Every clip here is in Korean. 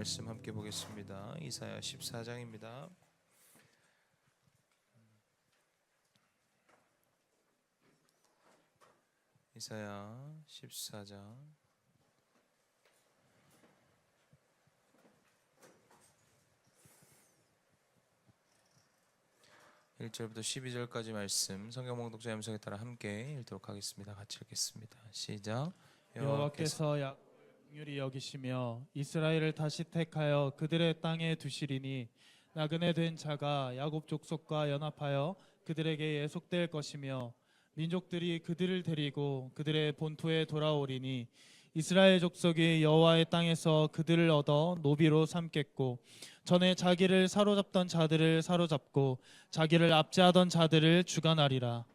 말씀 함께 보겠습니다. 이사야 14장입니다. 이사야 14장 1절부터 12절까지 말씀 성경 봉독자 음성에 따라 함께 읽도록 하겠습니다. 같이 읽겠습니다. 시작. 여호와께서 약률이 여기시며 이스라엘을 다시 택하여 그들의 땅에 두시리니 나그네 된 자가 야곱 족속과 연합하여 그들에게 예속될 것이며 민족들이 그들을 데리고 그들의 본토에 돌아오리니 이스라엘 족속이 여호와의 땅에서 그들을 얻어 노비로 삼겠고 전에 자기를 사로잡던 자들을 사로잡고 자기를 압제하던 자들을 주관하리라.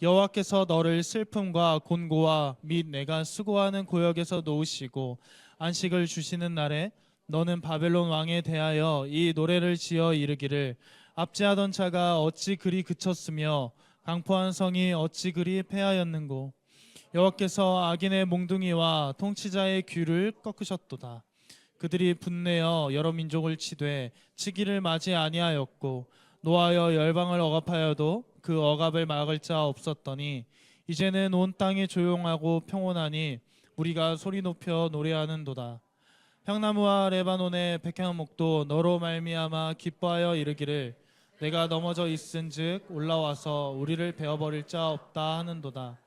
여호와께서 너를 슬픔과 곤고와 및 내가 수고하는 고역에서 놓으시고 안식을 주시는 날에 너는 바벨론 왕에 대하여 이 노래를 지어 이르기를 압제하던 자가 어찌 그리 그쳤으며 강포한 성이 어찌 그리 패하였는고. 여호와께서 악인의 몽둥이와 통치자의 귀를 꺾으셨도다. 그들이 분내어 여러 민족을 치되 치기를 맞이 아니하였고 노하여 열방을 억압하여도 그 억압을 막을 자 없었더니 이제는 온 땅이 조용하고 평온하니 우리가 소리 높여 노래하는도다. 향나무와 레바논의 백향목도 너로 말미암아 기뻐하여 이르기를 내가 넘어져 있은즉 올라와서 우리를 베어버릴 자 없다 하는도다.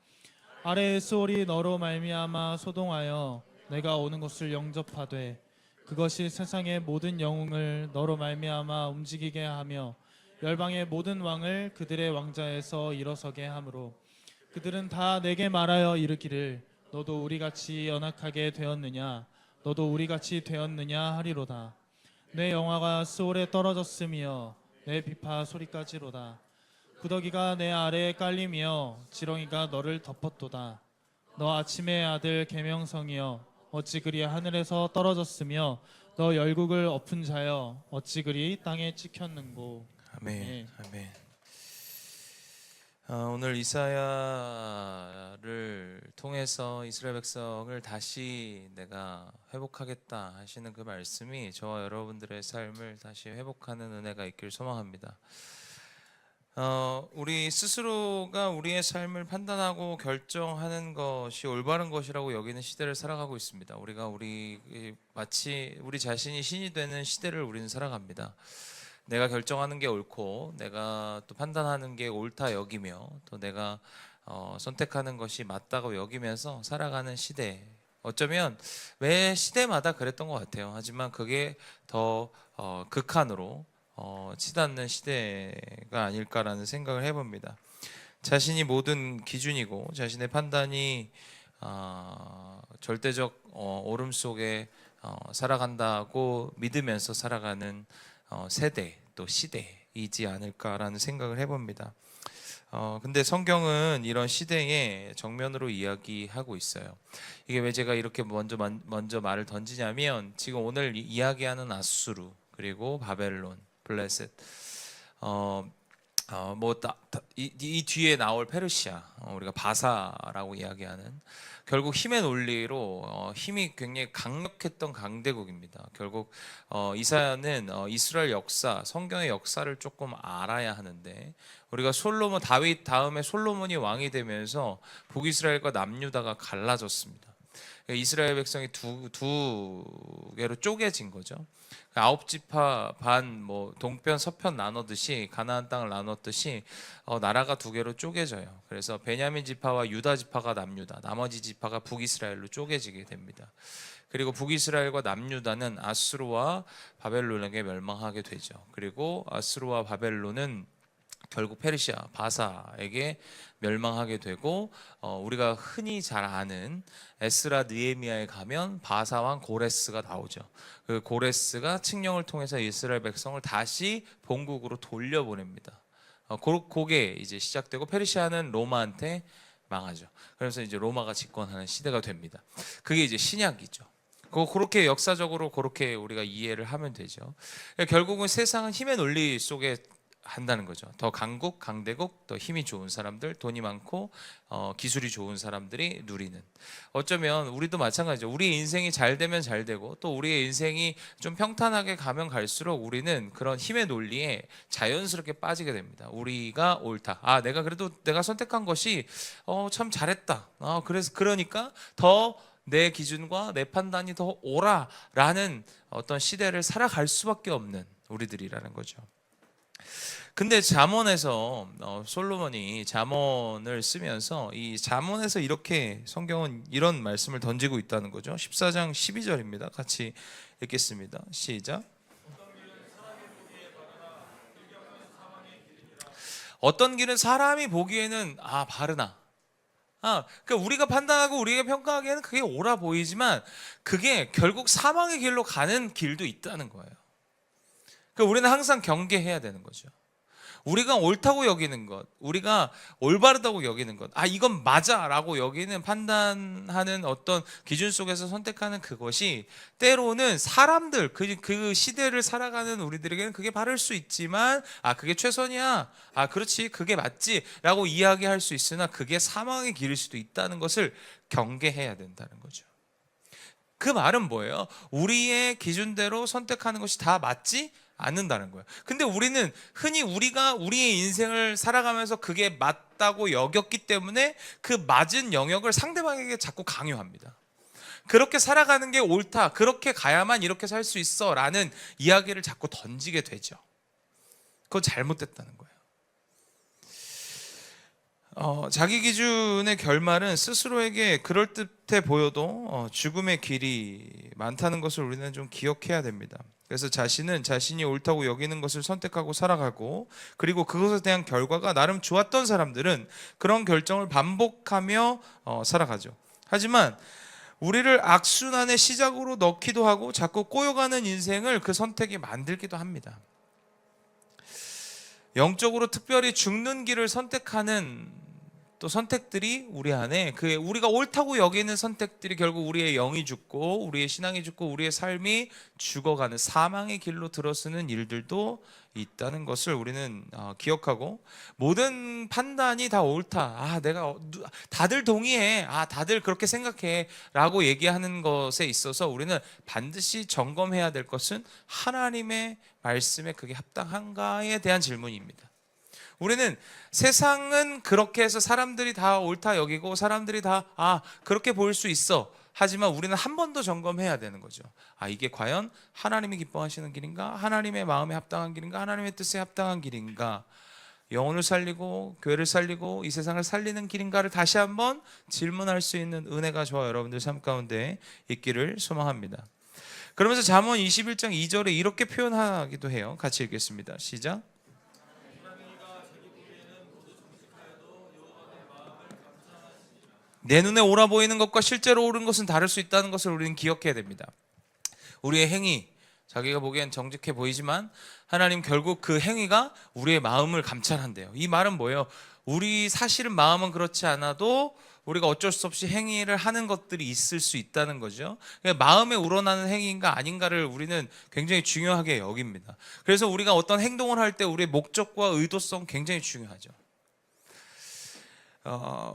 아래의 수월이 너로 말미암아 소동하여 내가 오는 곳을 영접하되 그것이 세상의 모든 영웅을 너로 말미암아 움직이게 하며 열방의 모든 왕을 그들의 왕자에서 일어서게 하므로 그들은 다 내게 말하여 이르기를 너도 우리같이 연약하게 되었느냐 너도 우리같이 되었느냐 하리로다. 내 영화가 스올에 떨어졌으며 내 비파 소리까지로다. 구더기가 내 아래에 깔리며 지렁이가 너를 덮었도다. 너 아침의 아들 계명성이여 어찌 그리 하늘에서 떨어졌으며 너 열국을 엎은 자여 어찌 그리 땅에 찍혔는고. 아멘. 아멘. 오늘 이사야를 통해서 이스라엘 백성을 다시 내가 회복하겠다 하시는 그 말씀이 저와 여러분들의 삶을 다시 회복하는 은혜가 있길 소망합니다. 우리 스스로가 우리의 삶을 판단하고 결정하는 것이 올바른 것이라고 여기는 시대를 살아가고 있습니다. 마치 우리 자신이 신이 되는 시대를 우리는 살아갑니다. 내가 결정하는 게 옳고 내가 또 판단하는 게 옳다 여기며 또 내가 선택하는 것이 맞다고 여기면서 살아가는 시대. 어쩌면 매 시대마다 그랬던 것 같아요. 하지만 그게 더 극한으로 치닫는 시대가 아닐까라는 생각을 해봅니다. 자신이 모든 기준이고 자신의 판단이 절대적 옳음 속에 살아간다고 믿으면서 살아가는 세대 또 시대이지 않을까라는 생각을 해봅니다. 근데 성경은 이런 시대에 정면으로 이야기하고 있어요. 이게 왜 제가 이렇게 먼저 말을 던지냐면 지금 오늘 이야기하는 아수르 그리고 바벨론 블레셋 이 뒤에 나올 페르시아 우리가 바사라고 이야기하는 결국 힘의 논리로 힘이 굉장히 강력했던 강대국입니다. 결국 이사야는 이스라엘 역사, 성경의 역사를 조금 알아야 하는데 우리가 다윗 다음에 솔로몬이 왕이 되면서 북이스라엘과 남유다가 갈라졌습니다. 이스라엘 백성이 두 개로 쪼개진 거죠. 9지파 반 동편 서편 나누듯이 가나안 땅을 나눴듯이 나라가 두 개로 쪼개져요. 그래서 베냐민 지파와 유다 지파가 남유다, 나머지 지파가 북이스라엘로 쪼개지게 됩니다. 그리고 북이스라엘과 남유다는 아수르와 바벨론에게 멸망하게 되죠. 그리고 아수르와 바벨론은 결국 페르시아 바사에게 멸망하게 되고 우리가 흔히 잘 아는 에스라 느헤미야에 가면 바사 왕 고레스가 나오죠. 그 고레스가 칙령을 통해서 이스라엘 백성을 다시 본국으로 돌려보냅니다. 그게 이제 시작되고 페르시아는 로마한테 망하죠. 그래서 이제 로마가 집권하는 시대가 됩니다. 그게 이제 신약이죠. 그렇게 역사적으로 그렇게 우리가 이해를 하면 되죠. 결국은 세상은 힘의 논리 속에 한다는 거죠. 더 강국, 강대국, 더 힘이 좋은 사람들, 돈이 많고 기술이 좋은 사람들이 누리는. 어쩌면 우리도 마찬가지죠. 우리 인생이 잘 되면 잘 되고 또 우리의 인생이 좀 평탄하게 가면 갈수록 우리는 그런 힘의 논리에 자연스럽게 빠지게 됩니다. 우리가 옳다. 내가 그래도 내가 선택한 것이 참 잘했다. 그러니까 더 내 기준과 내 판단이 더 옳아라는 어떤 시대를 살아갈 수밖에 없는 우리들이라는 거죠. 근데 잠언에서 솔로몬이 잠언을 쓰면서 이 잠언에서 이렇게 성경은 이런 말씀을 던지고 있다는 거죠. 14장 12절입니다. 같이 읽겠습니다. 시작. 어떤 길은 사람이 보기에는 바르나. 그러니까 우리가 판단하고 우리가 평가하기에는 그게 옳아 보이지만 그게 결국 사망의 길로 가는 길도 있다는 거예요. 그러니까 우리는 항상 경계해야 되는 거죠. 우리가 옳다고 여기는 것, 우리가 올바르다고 여기는 것, 이건 맞아라고 여기는 판단하는 어떤 기준 속에서 선택하는 그것이 때로는 사람들, 그 시대를 살아가는 우리들에게는 그게 바를 수 있지만 그게 최선이야, 그렇지, 그게 맞지라고 이야기할 수 있으나 그게 사망의 길일 수도 있다는 것을 경계해야 된다는 거죠. 그 말은 뭐예요? 우리의 기준대로 선택하는 것이 다 맞지 않는다는 거예요. 근데 우리는 흔히 우리가 우리의 인생을 살아가면서 그게 맞다고 여겼기 때문에 그 맞은 영역을 상대방에게 자꾸 강요합니다. 그렇게 살아가는 게 옳다, 그렇게 가야만 이렇게 살 수 있어 라는 이야기를 자꾸 던지게 되죠. 그건 잘못됐다는 거예요. 자기 기준의 결말은 스스로에게 그럴듯해 보여도 죽음의 길이 많다는 것을 우리는 좀 기억해야 됩니다. 그래서 자신이 옳다고 여기는 것을 선택하고 살아가고, 그리고 그것에 대한 결과가 나름 좋았던 사람들은 그런 결정을 반복하며 살아가죠. 하지만 우리를 악순환의 시작으로 넣기도 하고 자꾸 꼬여가는 인생을 그 선택이 만들기도 합니다. 영적으로 특별히 죽는 길을 선택하는 또 선택들이 우리 안에 우리가 옳다고 여기는 선택들이 결국 우리의 영이 죽고 우리의 신앙이 죽고 우리의 삶이 죽어가는 사망의 길로 들어서는 일들도 있다는 것을 우리는 기억하고, 모든 판단이 다 옳다, 다들 동의해, 다들 그렇게 생각해 라고 얘기하는 것에 있어서 우리는 반드시 점검해야 될 것은 하나님의 말씀에 그게 합당한가에 대한 질문입니다. 우리는 세상은 그렇게 해서 사람들이 다 옳다 여기고 사람들이 다 그렇게 보일 수 있어. 하지만 우리는 한 번 더 점검해야 되는 거죠. 이게 과연 하나님이 기뻐하시는 길인가? 하나님의 마음에 합당한 길인가? 하나님의 뜻에 합당한 길인가? 영혼을 살리고 교회를 살리고 이 세상을 살리는 길인가를 다시 한번 질문할 수 있는 은혜가 저와 여러분들 삶 가운데 있기를 소망합니다. 그러면서 잠언 21장 2절에 이렇게 표현하기도 해요. 같이 읽겠습니다. 시작. 내 눈에 옳아 보이는 것과 실제로 옳은 것은 다를 수 있다는 것을 우리는 기억해야 됩니다. 우리의 행위, 자기가 보기엔 정직해 보이지만 하나님 결국 그 행위가 우리의 마음을 감찰한대요. 이 말은 뭐예요? 우리 사실은 마음은 그렇지 않아도 우리가 어쩔 수 없이 행위를 하는 것들이 있을 수 있다는 거죠. 그러니까 마음에 우러나는 행위인가 아닌가를 우리는 굉장히 중요하게 여깁니다. 그래서 우리가 어떤 행동을 할 때 우리의 목적과 의도성 굉장히 중요하죠.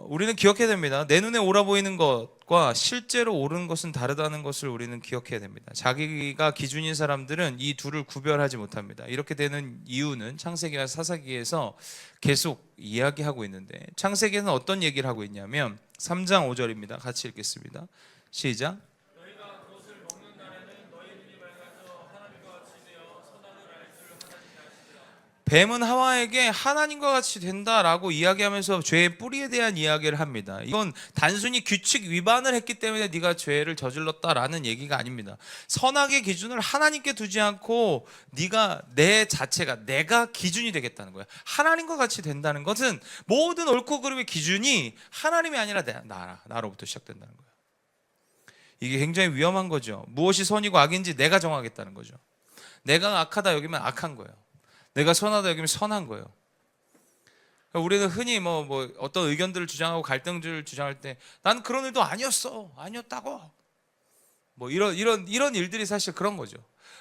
우리는 기억해야 됩니다. 내 눈에 옳아 보이는 것과 실제로 옳은 것은 다르다는 것을 우리는 기억해야 됩니다. 자기가 기준인 사람들은 이 둘을 구별하지 못합니다. 이렇게 되는 이유는 창세기와 사사기에서 계속 이야기하고 있는데, 창세기에는 어떤 얘기를 하고 있냐면 3장 5절입니다. 같이 읽겠습니다. 시작. 뱀은 하와에게 하나님과 같이 된다라고 이야기하면서 죄의 뿌리에 대한 이야기를 합니다. 이건 단순히 규칙 위반을 했기 때문에 네가 죄를 저질렀다라는 얘기가 아닙니다. 선악의 기준을 하나님께 두지 않고 내가 기준이 되겠다는 거예요. 하나님과 같이 된다는 것은 모든 옳고 그름의 기준이 하나님이 아니라 나로부터 시작된다는 거예요. 이게 굉장히 위험한 거죠. 무엇이 선이고 악인지 내가 정하겠다는 거죠. 내가 악하다 여기면 악한 거예요. 내가 선하다 여기면 선한 거예요. 우리는 흔히 어떤 의견들을 주장하고 갈등들을 주장할 때 나는 그런 일도 아니었다고 이런 일들이 사실 그런 거죠.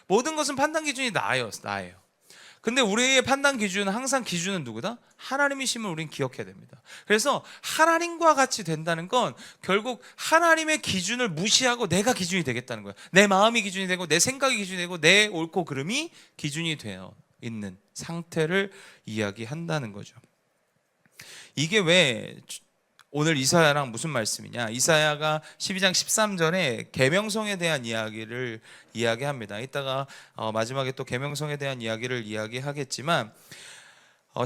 모든 것은 판단 기준이 나예요. 근데 우리의 판단 기준은 항상 기준은 누구다? 하나님이심을 우린 기억해야 됩니다. 그래서 하나님과 같이 된다는 건 결국 하나님의 기준을 무시하고 내가 기준이 되겠다는 거예요. 내 마음이 기준이 되고 내 생각이 기준이 되고 내 옳고 그름이 기준이 되어 있는 상태를 이야기한다는 거죠. 이게 왜 오늘 이사야랑 무슨 말씀이냐? 이사야가 12장 13절에 계명성에 대한 이야기를 이야기합니다. 이따가 마지막에 또 계명성에 대한 이야기를 이야기하겠지만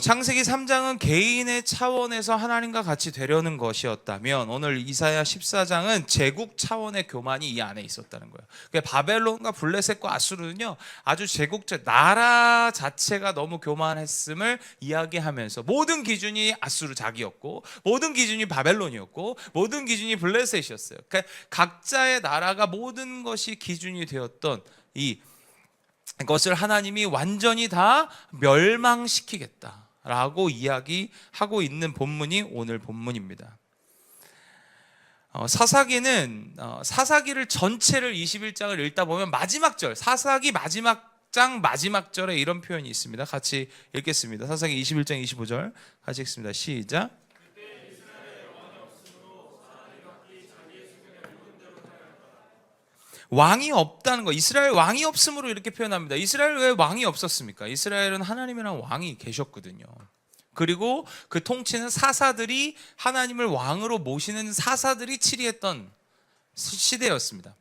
창세기 3장은 개인의 차원에서 하나님과 같이 되려는 것이었다면 오늘 이사야 14장은 제국 차원의 교만이 이 안에 있었다는 거예요. 그러니까 바벨론과 블레셋과 아수르는요, 아주 제국적 나라 자체가 너무 교만했음을 이야기하면서 모든 기준이 아수르 자기였고 모든 기준이 바벨론이었고 모든 기준이 블레셋이었어요. 그러니까 각자의 나라가 모든 것이 기준이 되었던 이것을 하나님이 완전히 다 멸망시키겠다라고 이야기하고 있는 본문이 오늘 본문입니다. 사사기는 사사기를 전체를 21장을 읽다 보면 마지막 절, 사사기 마지막 장 마지막 절에 이런 표현이 있습니다. 같이 읽겠습니다. 사사기 21장 25절 같이 읽습니다. 시작. 왕이 없다는 거, 이스라엘 왕이 없음으로 이렇게 표현합니다. 이스라엘 왜 왕이 없었습니까? 이스라엘은 하나님이란 왕이 계셨거든요. 그리고 그 통치는 사사들이 하나님을 왕으로 모시는 사사들이 치리했던 시대였습니다.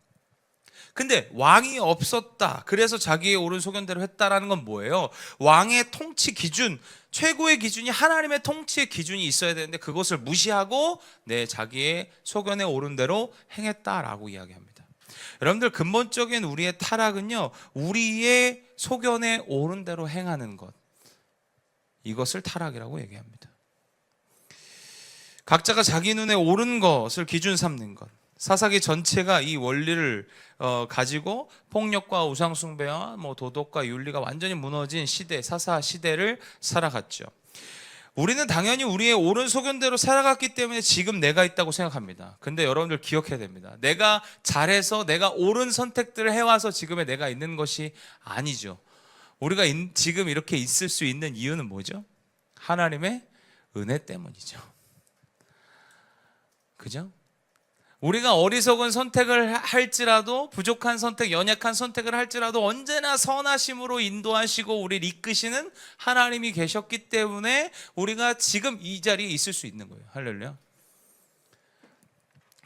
근데 왕이 없었다, 그래서 자기의 옳은 소견대로 했다라는 건 뭐예요? 왕의 통치 기준, 최고의 기준이 하나님의 통치의 기준이 있어야 되는데 그것을 무시하고 자기의 소견에 옳은 대로 행했다라고 이야기합니다. 여러분들, 근본적인 우리의 타락은요, 우리의 소견에 옳은 대로 행하는 것, 이것을 타락이라고 얘기합니다. 각자가 자기 눈에 옳은 것을 기준 삼는 것, 사사기 전체가 이 원리를 가지고 폭력과 우상숭배와 도덕과 윤리가 완전히 무너진 시대, 사사 시대를 살아갔죠. 우리는 당연히 우리의 옳은 소견대로 살아갔기 때문에 지금 내가 있다고 생각합니다. 근데 여러분들 기억해야 됩니다. 내가 잘해서 내가 옳은 선택들을 해와서 지금의 내가 있는 것이 아니죠. 우리가 지금 이렇게 있을 수 있는 이유는 뭐죠? 하나님의 은혜 때문이죠. 그죠? 우리가 어리석은 선택을 할지라도, 부족한 선택, 연약한 선택을 할지라도 언제나 선하심으로 인도하시고 우리를 이끄시는 하나님이 계셨기 때문에 우리가 지금 이 자리에 있을 수 있는 거예요. 할렐루야.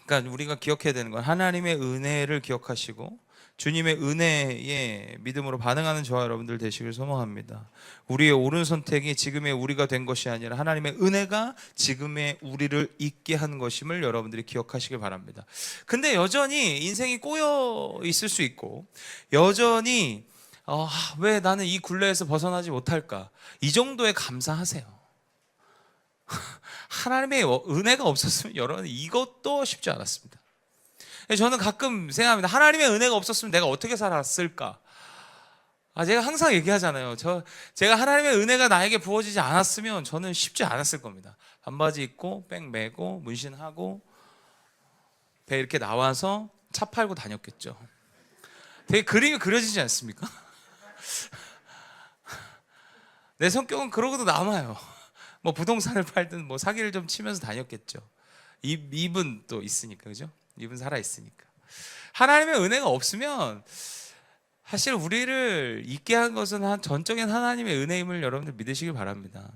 그러니까 우리가 기억해야 되는 건 하나님의 은혜를 기억하시고 주님의 은혜에 믿음으로 반응하는 저와 여러분들 되시길 소망합니다. 우리의 옳은 선택이 지금의 우리가 된 것이 아니라 하나님의 은혜가 지금의 우리를 있게 한 것임을 여러분들이 기억하시길 바랍니다. 근데 여전히 인생이 꼬여 있을 수 있고, 여전히 왜 나는 이 굴레에서 벗어나지 못할까, 이 정도에 감사하세요. 하나님의 은혜가 없었으면 여러분 이것도 쉽지 않았습니다. 저는 가끔 생각합니다. 하나님의 은혜가 없었으면 내가 어떻게 살았을까? 제가 항상 얘기하잖아요. 제가 하나님의 은혜가 나에게 부어지지 않았으면 저는 쉽지 않았을 겁니다. 반바지 입고 백 메고 문신하고 배 이렇게 나와서 차 팔고 다녔겠죠. 되게 그림이 그려지지 않습니까? 내 성격은 그러고도 남아요. 부동산을 팔든 사기를 좀 치면서 다녔겠죠. 입은 또 있으니까, 그죠? 입은 살아 있으니까. 하나님의 은혜가 없으면 사실 우리를 있게 한 것은 전적인 하나님의 은혜임을 여러분들 믿으시길 바랍니다.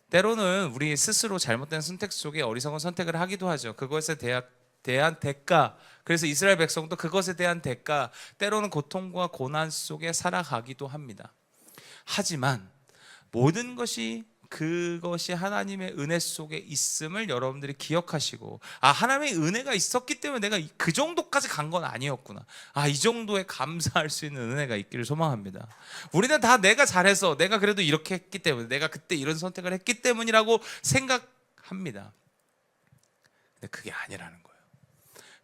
때로는 우리 스스로 잘못된 선택 속에 어리석은 선택을 하기도 하죠. 그것에 대한 대가, 그래서 이스라엘 백성도 그것에 대한 대가, 때로는 고통과 고난 속에 살아가기도 합니다. 하지만 모든 것이 그것이 하나님의 은혜 속에 있음을 여러분들이 기억하시고, 하나님의 은혜가 있었기 때문에 내가 그 정도까지 간 건 아니었구나, 이 정도에 감사할 수 있는 은혜가 있기를 소망합니다. 우리는 다 내가 잘해서, 내가 그래도 이렇게 했기 때문에, 내가 그때 이런 선택을 했기 때문이라고 생각합니다. 근데 그게 아니라는 거예요.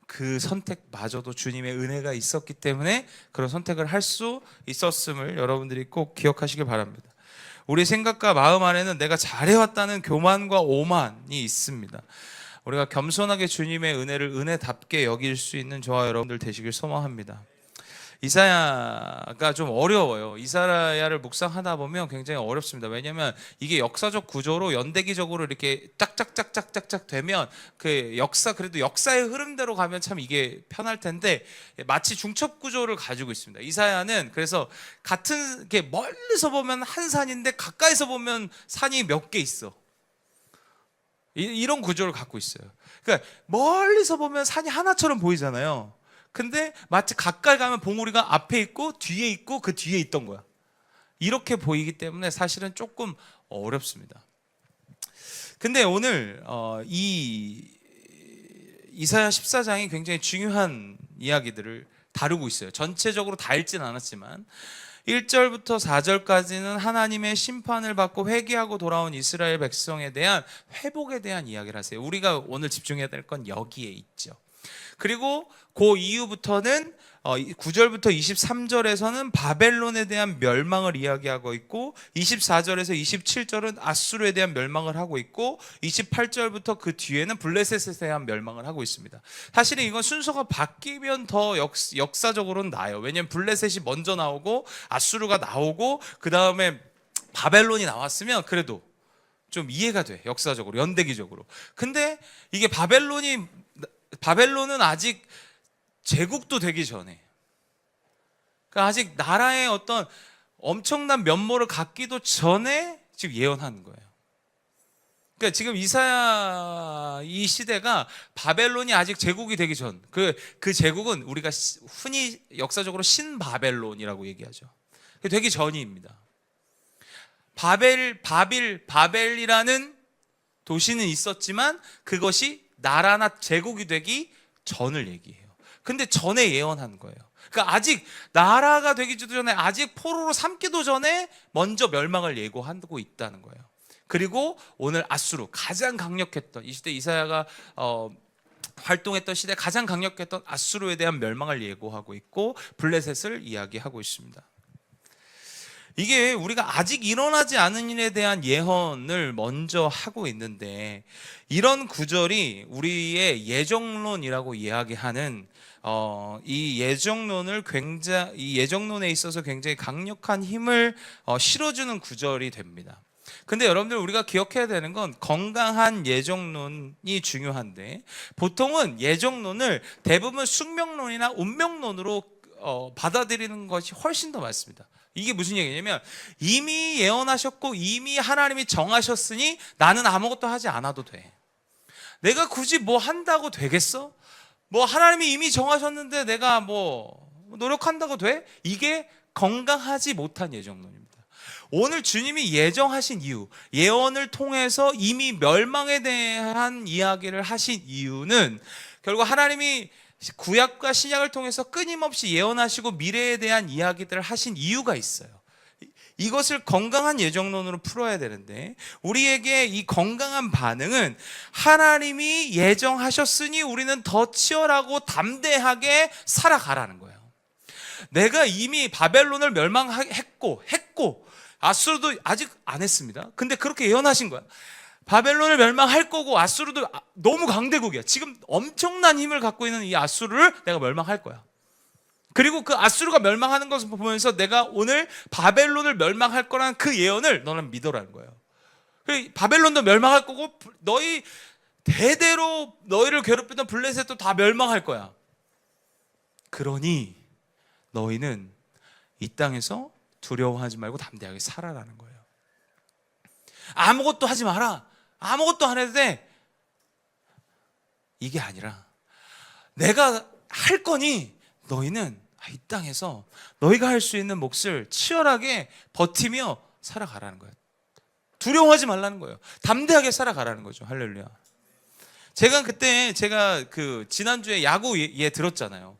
그 선택마저도 주님의 은혜가 있었기 때문에 그런 선택을 할 수 있었음을 여러분들이 꼭 기억하시길 바랍니다. 우리 생각과 마음 안에는 내가 잘해왔다는 교만과 오만이 있습니다. 우리가 겸손하게 주님의 은혜를 은혜답게 여길 수 있는 저와 여러분들 되시길 소망합니다. 이사야가 좀 어려워요. 이사야를 묵상하다 보면 굉장히 어렵습니다. 왜냐하면 이게 역사적 구조로 연대기적으로 이렇게 짝짝짝짝짝짝 되면 그 그래도 역사의 흐름대로 가면 참 이게 편할 텐데 마치 중첩 구조를 가지고 있습니다. 이사야는 그래서 같은 게 멀리서 보면 한 산인데 가까이서 보면 산이 몇 개 있어. 이런 구조를 갖고 있어요. 그러니까 멀리서 보면 산이 하나처럼 보이잖아요. 근데 마치 가까이 가면 봉우리가 앞에 있고 뒤에 있고 그 뒤에 있던 거야. 이렇게 보이기 때문에 사실은 조금 어렵습니다. 근데 오늘 이 이사야 14장이 굉장히 중요한 이야기들을 다루고 있어요. 전체적으로 다 읽진 않았지만 1절부터 4절까지는 하나님의 심판을 받고 회개하고 돌아온 이스라엘 백성에 대한 회복에 대한 이야기를 하세요. 우리가 오늘 집중해야 될 건 여기에 있죠. 그리고 그 이후부터는 9절부터 23절에서는 바벨론에 대한 멸망을 이야기하고 있고 24절에서 27절은 아수르에 대한 멸망을 하고 있고 28절부터 그 뒤에는 블레셋에 대한 멸망을 하고 있습니다. 사실은 이건 순서가 바뀌면 더 역사적으로는 나아요. 왜냐하면 블레셋이 먼저 나오고 아수르가 나오고 그 다음에 바벨론이 나왔으면 그래도 좀 이해가 돼. 역사적으로 연대기적으로. 근데 이게 바벨론은 아직 제국도 되기 전에, 그러니까 아직 나라의 어떤 엄청난 면모를 갖기도 전에 지금 예언하는 거예요. 그러니까 지금 이사야 이 시대가 바벨론이 아직 제국이 되기 전, 그 제국은 우리가 흔히 역사적으로 신바벨론이라고 얘기하죠. 되기 전입니다. 바벨이라는 도시는 있었지만 그것이 나라나 제국이 되기 전을 얘기해요. 근데 전에 예언한 거예요. 그러니까 아직 나라가 되기도 전에, 아직 포로로 삼기도 전에 먼저 멸망을 예고하고 있다는 거예요. 그리고 오늘 아수르, 가장 강력했던 이 시대, 이사야가 활동했던 시대 가장 강력했던 아수르에 대한 멸망을 예고하고 있고 블레셋을 이야기하고 있습니다. 이게 우리가 아직 일어나지 않은 일에 대한 예언을 먼저 하고 있는데, 이런 구절이 우리의 예정론이라고 이야기하는 이 예정론에 있어서 굉장히 강력한 힘을 실어주는 구절이 됩니다. 근데 여러분들, 우리가 기억해야 되는 건 건강한 예정론이 중요한데, 보통은 예정론을 대부분 숙명론이나 운명론으로 받아들이는 것이 훨씬 더 많습니다. 이게 무슨 얘기냐면, 이미 예언하셨고 이미 하나님이 정하셨으니 나는 아무것도 하지 않아도 돼. 내가 굳이 뭐 한다고 되겠어? 뭐 하나님이 이미 정하셨는데 내가 뭐 노력한다고 돼? 이게 건강하지 못한 예정론입니다. 오늘 주님이 예정하신 이유, 예언을 통해서 이미 멸망에 대한 이야기를 하신 이유는, 결국 하나님이 구약과 신약을 통해서 끊임없이 예언하시고 미래에 대한 이야기들을 하신 이유가 있어요. 이것을 건강한 예정론으로 풀어야 되는데, 우리에게 이 건강한 반응은 하나님이 예정하셨으니 우리는 더 치열하고 담대하게 살아가라는 거예요. 내가 이미 바벨론을 멸망했고 아수르도 아직 안 했습니다. 근데 그렇게 예언하신 거야. 바벨론을 멸망할 거고 아수르도 너무 강대국이야. 지금 엄청난 힘을 갖고 있는 이 아수르를 내가 멸망할 거야. 그리고 그 아수르가 멸망하는 것을 보면서 내가 오늘 바벨론을 멸망할 거라는 그 예언을 너는 믿어라는 거예요. 바벨론도 멸망할 거고 너희 대대로 너희를 괴롭히던 블레셋도 다 멸망할 거야. 그러니 너희는 이 땅에서 두려워하지 말고 담대하게 살아라는 거예요. 아무것도 하지 마라. 아무것도 안 해도 돼. 이게 아니라 내가 할 거니 너희는 이 땅에서 너희가 할 수 있는 몫을 치열하게 버티며 살아가라는 거예요. 두려워하지 말라는 거예요. 담대하게 살아가라는 거죠. 할렐루야. 제가 지난주에 야구 들었잖아요.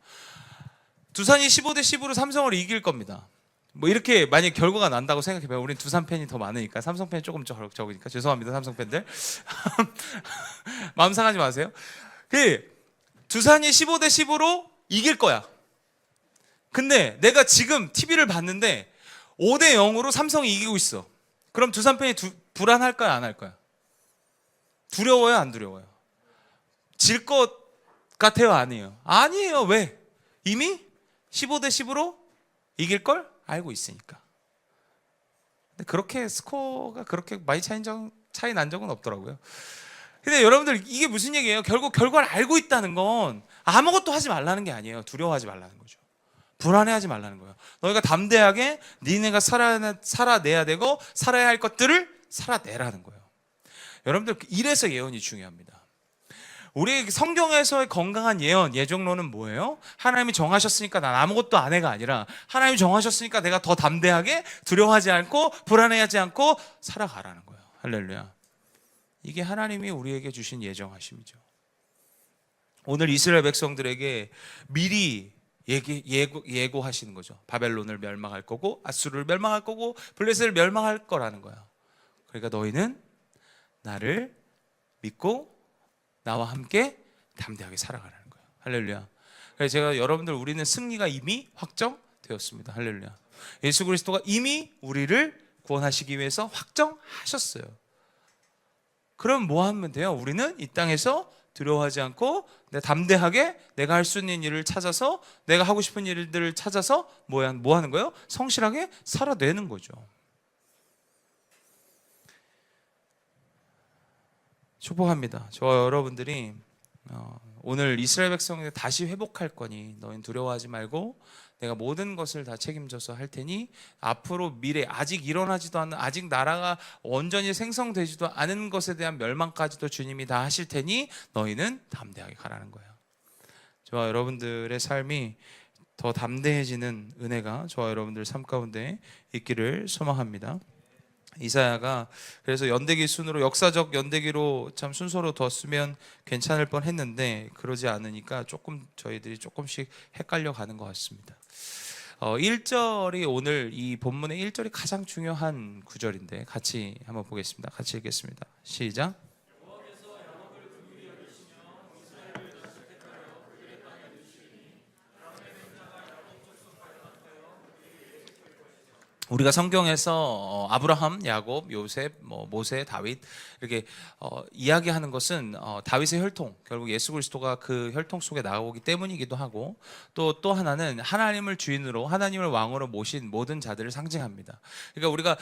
두산이 15대 10으로 삼성을 이길 겁니다. 뭐 이렇게 만약 결과가 난다고 생각해봐요. 우린 두산 팬이 더 많으니까. 삼성 팬이 조금 적으니까 죄송합니다, 삼성 팬들. 마음 상하지 마세요. 두산이 15대 10으로 이길 거야. 근데 내가 지금 TV를 봤는데 5대 0으로 삼성이 이기고 있어. 그럼 두산 팬이 불안할까요, 안 할까요? 두려워요, 안 두려워요? 질 것 같아요, 아니에요? 아니에요. 왜? 이미 15대 10으로 이길 걸 알고 있으니까. 근데 그렇게 스코어가 그렇게 많이 차이 난 적은 없더라고요. 근데 여러분들 이게 무슨 얘기예요? 결국 결과를 알고 있다는 건 아무것도 하지 말라는 게 아니에요. 두려워하지 말라는 거죠. 불안해하지 말라는 거예요. 너희가 담대하게 니네가 살아내야 되고 살아야 할 것들을 살아내라는 거예요. 여러분들 이래서 예언이 중요합니다. 우리 성경에서의 건강한 예언, 예정론은 뭐예요? 하나님이 정하셨으니까 난 아무것도 안 해가 아니라 하나님이 정하셨으니까 내가 더 담대하게 두려워하지 않고 불안해하지 않고 살아가라는 거예요. 할렐루야. 이게 하나님이 우리에게 주신 예정하심이죠. 오늘 이스라엘 백성들에게 미리 예고하시는 거죠. 바벨론을 멸망할 거고 아수르를 멸망할 거고 블레셋을 멸망할 거라는 거야. 그러니까 너희는 나를 믿고 나와 함께 담대하게 살아가라는 거예요. 할렐루야. 그래서 제가 여러분들 우리는 승리가 이미 확정되었습니다. 할렐루야. 예수 그리스도가 이미 우리를 구원하시기 위해서 확정하셨어요. 그럼 뭐 하면 돼요? 우리는 이 땅에서 두려워하지 않고 담대하게 내가 할 수 있는 일을 찾아서 내가 하고 싶은 일들을 찾아서 뭐 하는 거예요? 성실하게 살아내는 거죠. 축복합니다. 저와 여러분들이 오늘 이스라엘 백성에게 다시 회복할 거니 너희는 두려워하지 말고 내가 모든 것을 다 책임져서 할 테니 앞으로 미래 아직 일어나지도 않는 아직 나라가 온전히 생성되지도 않은 것에 대한 멸망까지도 주님이 다 하실 테니 너희는 담대하게 가라는 거예요. 저와 여러분들의 삶이 더 담대해지는 은혜가 저와 여러분들 삶 가운데 있기를 소망합니다. 이사야가 그래서 연대기 순으로 역사적 연대기로 참 순서로 뒀으면 괜찮을 뻔했는데 그러지 않으니까 저희들이 조금씩 헷갈려 가는 것 같습니다. 1절이 오늘 이 본문의 1절이 가장 중요한 구절인데 같이 한번 보겠습니다. 같이 읽겠습니다. 시작. 우리가 성경에서 아브라함, 야곱, 요셉, 모세, 다윗 이렇게 이야기하는 것은 다윗의 혈통, 결국 예수 그리스도가 그 혈통 속에 나오기 때문이기도 하고 또 하나는 하나님을 주인으로 하나님을 왕으로 모신 모든 자들을 상징합니다. 그러니까 우리가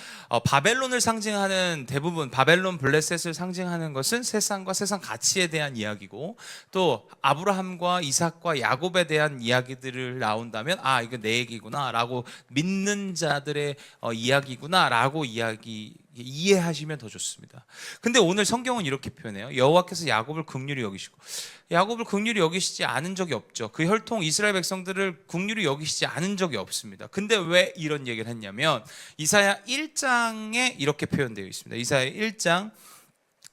바벨론을 상징하는 대부분 바벨론 블레셋을 상징하는 것은 세상과 세상 가치에 대한 이야기고 또 아브라함과 이삭과 야곱에 대한 이야기들을 나온다면 아 이거 내 얘기구나라고 믿는 자들의 이야기구나라고 이해하시면 더 좋습니다. 근데 오늘 성경은 이렇게 표현해요. 여호와께서 야곱을 긍휼히 여기시고 야곱을 긍휼히 여기시지 않은 적이 없죠. 그 혈통 이스라엘 백성들을 긍휼히 여기시지 않은 적이 없습니다. 근데 왜 이런 얘기를 했냐면 이사야 1장에 이렇게 표현되어 있습니다. 이사야 1장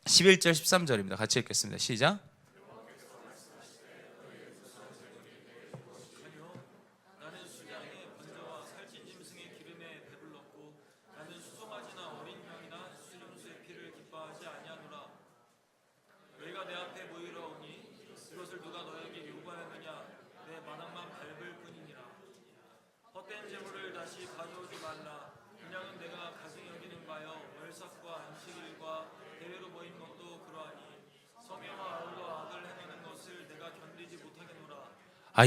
11절 13절입니다. 같이 읽겠습니다. 시작.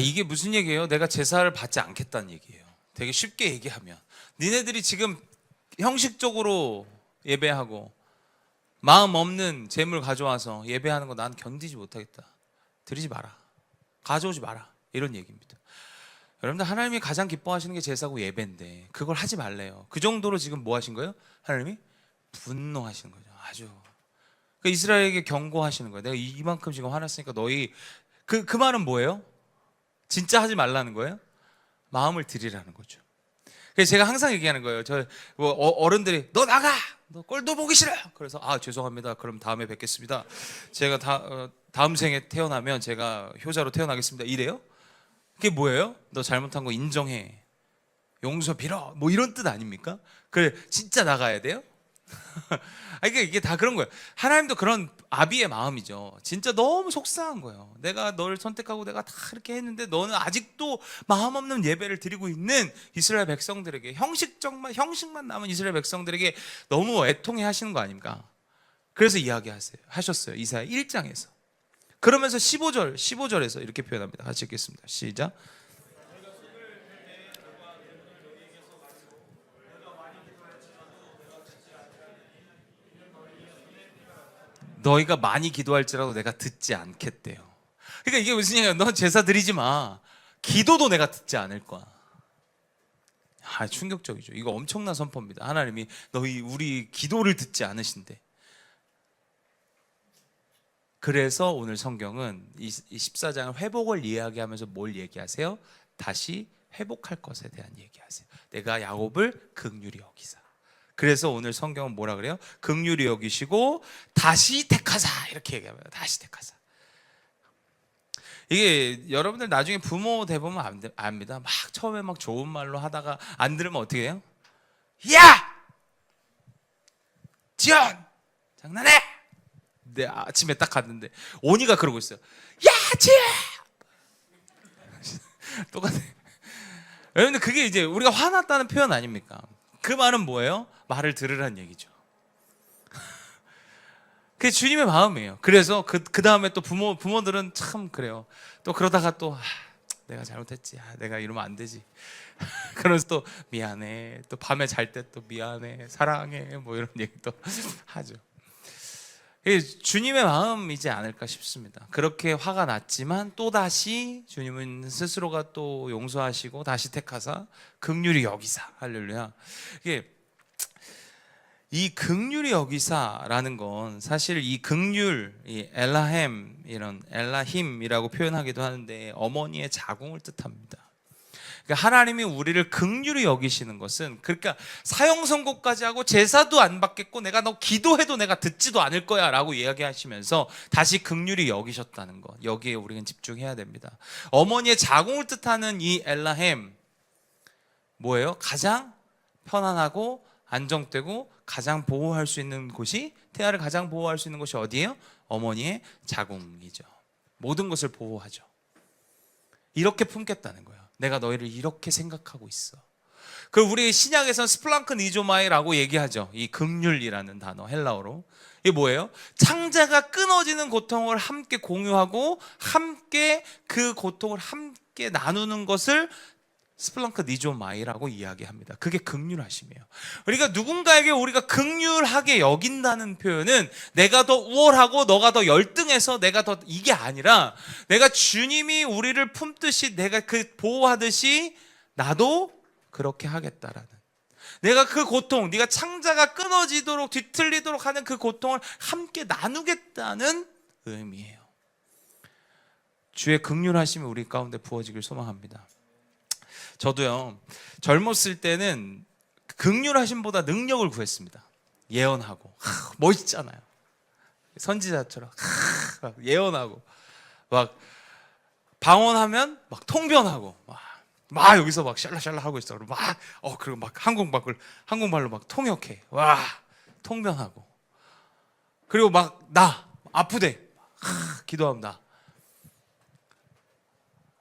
이게 무슨 얘기예요? 내가 제사를 받지 않겠다는 얘기예요. 되게 쉽게 얘기하면 니네들이 지금 형식적으로 예배하고 마음 없는 재물 가져와서 예배하는 거 난 견디지 못하겠다. 드리지 마라. 가져오지 마라. 이런 얘기입니다. 여러분들 하나님이 가장 기뻐하시는 게 제사고 예배인데 그걸 하지 말래요. 그 정도로 지금 뭐 하신 거예요? 하나님이 분노하시는 거죠. 아주 그러니까 이스라엘에게 경고하시는 거예요. 내가 이만큼 지금 화났으니까 너희 그 말은 뭐예요? 진짜 하지 말라는 거예요? 마음을 드리라는 거죠. 그래서 제가 항상 얘기하는 거예요. 어른들이 너 나가! 너 꼴도 보기 싫어! 그래서 죄송합니다. 그럼 다음에 뵙겠습니다. 제가 다음 생에 태어나면 제가 효자로 태어나겠습니다. 이래요? 그게 뭐예요? 너 잘못한 거 인정해. 용서 빌어. 뭐 이런 뜻 아닙니까? 그래 진짜 나가야 돼요? 그러니까 이게 다 그런 거예요. 하나님도 그런 아비의 마음이죠. 진짜 너무 속상한 거예요. 내가 너를 선택하고 내가 다 이렇게 했는데 너는 아직도 마음 없는 예배를 드리고 있는 이스라엘 백성들에게 형식만 남은 이스라엘 백성들에게 너무 애통해 하시는 거 아닙니까? 그래서 하셨어요. 이사야 1장에서. 그러면서 15절에서 이렇게 표현합니다. 같이 읽겠습니다. 시작. 너희가 많이 기도할지라도 내가 듣지 않겠대요. 그러니까 이게 무슨 얘기야? 넌 제사 드리지 마. 기도도 내가 듣지 않을 거야. 충격적이죠. 이거 엄청난 선포입니다. 하나님이 너희 우리 기도를 듣지 않으신대. 그래서 오늘 성경은 이 14장을 회복을 이야기하면서 뭘 얘기하세요? 다시 회복할 것에 대한 얘기하세요. 내가 야곱을 긍휼히 여기사. 그래서 오늘 성경은 뭐라 그래요? 긍휼히 여기시고 다시 택하사, 이렇게 얘기합니다. 다시 택하사. 이게 여러분들 나중에 부모 돼보면 압니다. 막 처음에 막 좋은 말로 하다가 안 들으면 어떻게 해요? 야! 지연! 장난해! 네, 아침에 딱 갔는데 온이가 그러고 있어요. 야! 지연! 똑같아요. 여러분들 그게 이제 우리가 화났다는 표현 아닙니까? 그 말은 뭐예요? 말을 들으란 얘기죠. 그게 주님의 마음이에요. 그래서 그 다음에 또 부모들은 참 그래요. 또 그러다가 또 내가 잘못했지. 내가 이러면 안 되지. 그러면서 또 미안해. 또 밤에 잘 때 또 미안해. 사랑해. 뭐 이런 얘기도 하죠. 이게 주님의 마음이지 않을까 싶습니다. 그렇게 화가 났지만 또다시 주님은 스스로가 또 용서하시고 다시 택하사 긍휼히 여기사. 할렐루야. 이게 이 긍휼히 여기사라는 건 사실 이 긍휼, 이 엘라햄, 이런 엘라힘이라고 표현하기도 하는데 어머니의 자궁을 뜻합니다. 그러니까 하나님이 우리를 긍휼히 여기시는 것은, 그러니까 사형 선고까지 하고 제사도 안 받겠고 내가 너 기도해도 내가 듣지도 않을 거야 라고 이야기하시면서 다시 긍휼히 여기셨다는 것, 여기에 우리는 집중해야 됩니다. 어머니의 자궁을 뜻하는 이 엘라햄 뭐예요? 가장 편안하고 안정되고 가장 보호할 수 있는 곳이, 태아를 가장 보호할 수 있는 곳이 어디예요? 어머니의 자궁이죠. 모든 것을 보호하죠. 이렇게 품겠다는 거예요. 내가 너희를 이렇게 생각하고 있어. 그 우리 신약에서는 스플랑크 니조마이라고 얘기하죠. 이 긍휼이라는 단어, 헬라어로. 이게 뭐예요? 창자가 끊어지는 고통을 함께 공유하고 함께 그 고통을 함께 나누는 것을 스플랑크 니조마이라고 이야기합니다. 그게 긍휼하심이에요. 그러니까 누군가에게 우리가 긍휼하게 여긴다는 표현은 내가 더 우월하고 너가 더 열등해서 내가 더, 이게 아니라 내가 주님이 우리를 품듯이 내가 그 보호하듯이 나도 그렇게 하겠다라는, 내가 그 고통, 네가 창자가 끊어지도록 뒤틀리도록 하는 그 고통을 함께 나누겠다는 의미예요. 주의 긍휼하심이 우리 가운데 부어지길 소망합니다. 저도요, 젊었을 때는 긍휼하심보다 능력을 구했습니다. 예언하고 멋있잖아요. 선지자처럼 예언하고 막 방언하면 막 통변하고 막 여기서 막 샬라샬라 하고 있어. 그리고 막 한국말로 막 통역해. 와, 통변하고. 그리고 막 나 아프대. 기도하면 나.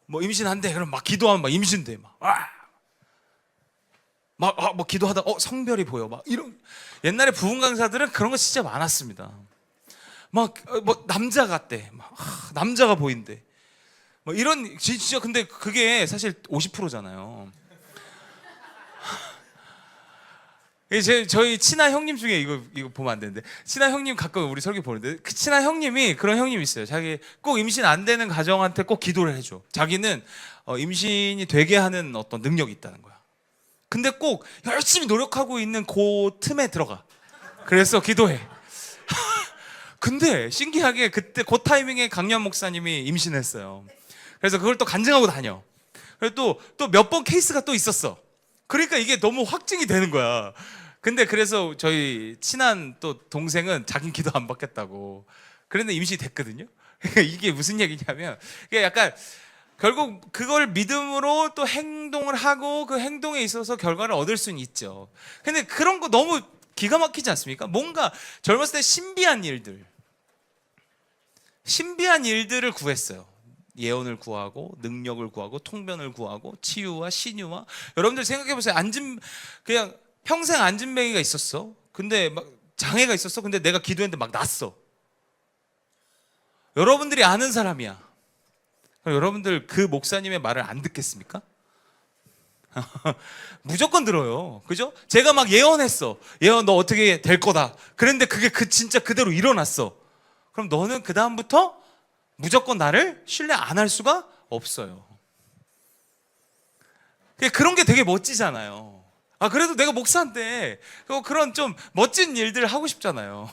뭐 임신한대. 그럼 막 기도하면 막 임신돼. 뭐 기도하다 성별이 보여. 막 이런, 옛날에 부흥 강사들은 그런 거 진짜 많았습니다. 막 뭐 남자 같대. 남자가 보인대. 뭐 이런, 진짜. 근데 그게 사실 50%잖아요. 저희 친한 형님 중에 이거 보면 안 되는데, 친한 형님 가끔 우리 설교 보는데, 그 친한 형님이 그런 형님이 있어요. 자기 꼭 임신 안 되는 가정한테 꼭 기도를 해줘. 자기는 임신이 되게 하는 어떤 능력이 있다는 거야. 근데 꼭 열심히 노력하고 있는 그 틈에 들어가. 그래서 기도해. 근데 신기하게 그때 그 타이밍에 강연 목사님이 임신했어요. 그래서 그걸 또 간증하고 다녀. 그리고 또 몇 번 케이스가 또 있었어. 그러니까 이게 너무 확증이 되는 거야. 근데 그래서 저희 친한 또 동생은 자기 기도 안 받겠다고. 그런데 임신이 됐거든요. 이게 무슨 얘기냐면, 이게 약간 결국 그걸 믿음으로 또 행동을 하고 그 행동에 있어서 결과를 얻을 수는 있죠. 근데 그런 거 너무 기가 막히지 않습니까? 뭔가 젊었을 때 신비한 일들을 구했어요. 예언을 구하고 능력을 구하고 통변을 구하고 치유와 신유와. 여러분들 생각해보세요. 그냥 평생 안진뱅이가 있었어. 근데 막 장애가 있었어. 근데 내가 기도했는데 막 났어. 여러분들이 아는 사람이야. 그럼 여러분들 그 목사님의 말을 안 듣겠습니까? 무조건 들어요. 그죠? 제가 막 예언했어. 예언 너 어떻게 될 거다. 그런데 그게 진짜 그대로 일어났어. 그럼 너는 그 다음부터 무조건 나를 신뢰 안 할 수가 없어요. 그런 게 되게 멋지잖아요. 그래도 내가 목사인데 그런 좀 멋진 일들 하고 싶잖아요.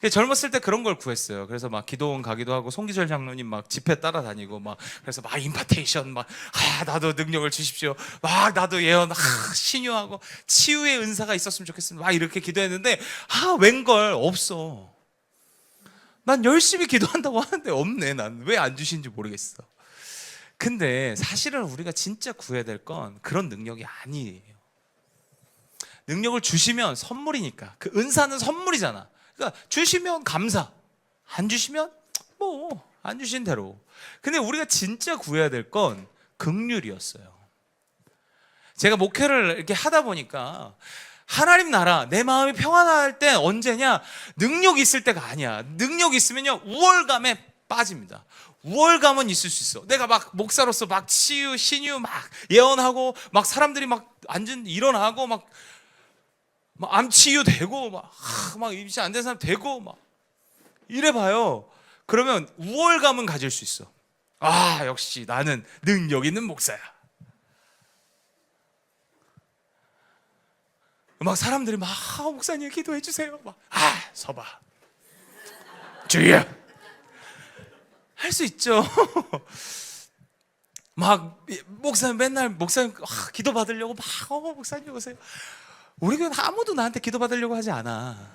젊었을 때 그런 걸 구했어요. 그래서 막 기도원 가기도 하고 송기철 장로님 막 집회 따라다니고 막 그래서 막 임파테이션 막 나도 능력을 주십시오. 막 나도 예언 신유하고 치유의 은사가 있었으면 좋겠습니다. 막 이렇게 기도했는데 웬걸 없어. 난 열심히 기도한다고 하는데 없네. 난 왜 안 주신지 모르겠어. 근데 사실은 우리가 진짜 구해야 될 건 그런 능력이 아니에요. 능력을 주시면 선물이니까. 그 은사는 선물이잖아. 그러니까 주시면 감사, 안 주시면 뭐 안 주신 대로. 근데 우리가 진짜 구해야 될 건 긍휼이었어요. 제가 목회를 이렇게 하다 보니까 하나님 나라, 내 마음이 평안할 때 언제냐? 능력이 있을 때가 아니야. 능력이 있으면요 우월감에 빠집니다. 우월감은 있을 수 있어. 내가 막 목사로서 막 치유, 신유 막 예언하고 막 사람들이 막 일어나고 막 암 치유되고 막 임신 안 된 사람 되고 막 이래봐요. 그러면 우월감은 가질 수 있어. 역시 나는 능력 있는 목사야. 막 사람들이 막 목사님 기도해 주세요. 막 서봐. 주여. 할 수 있죠. 막 목사님 맨날 목사님 기도 받으려고 막 목사님 오세요. 우리 교회는 아무도 나한테 기도 받으려고 하지 않아.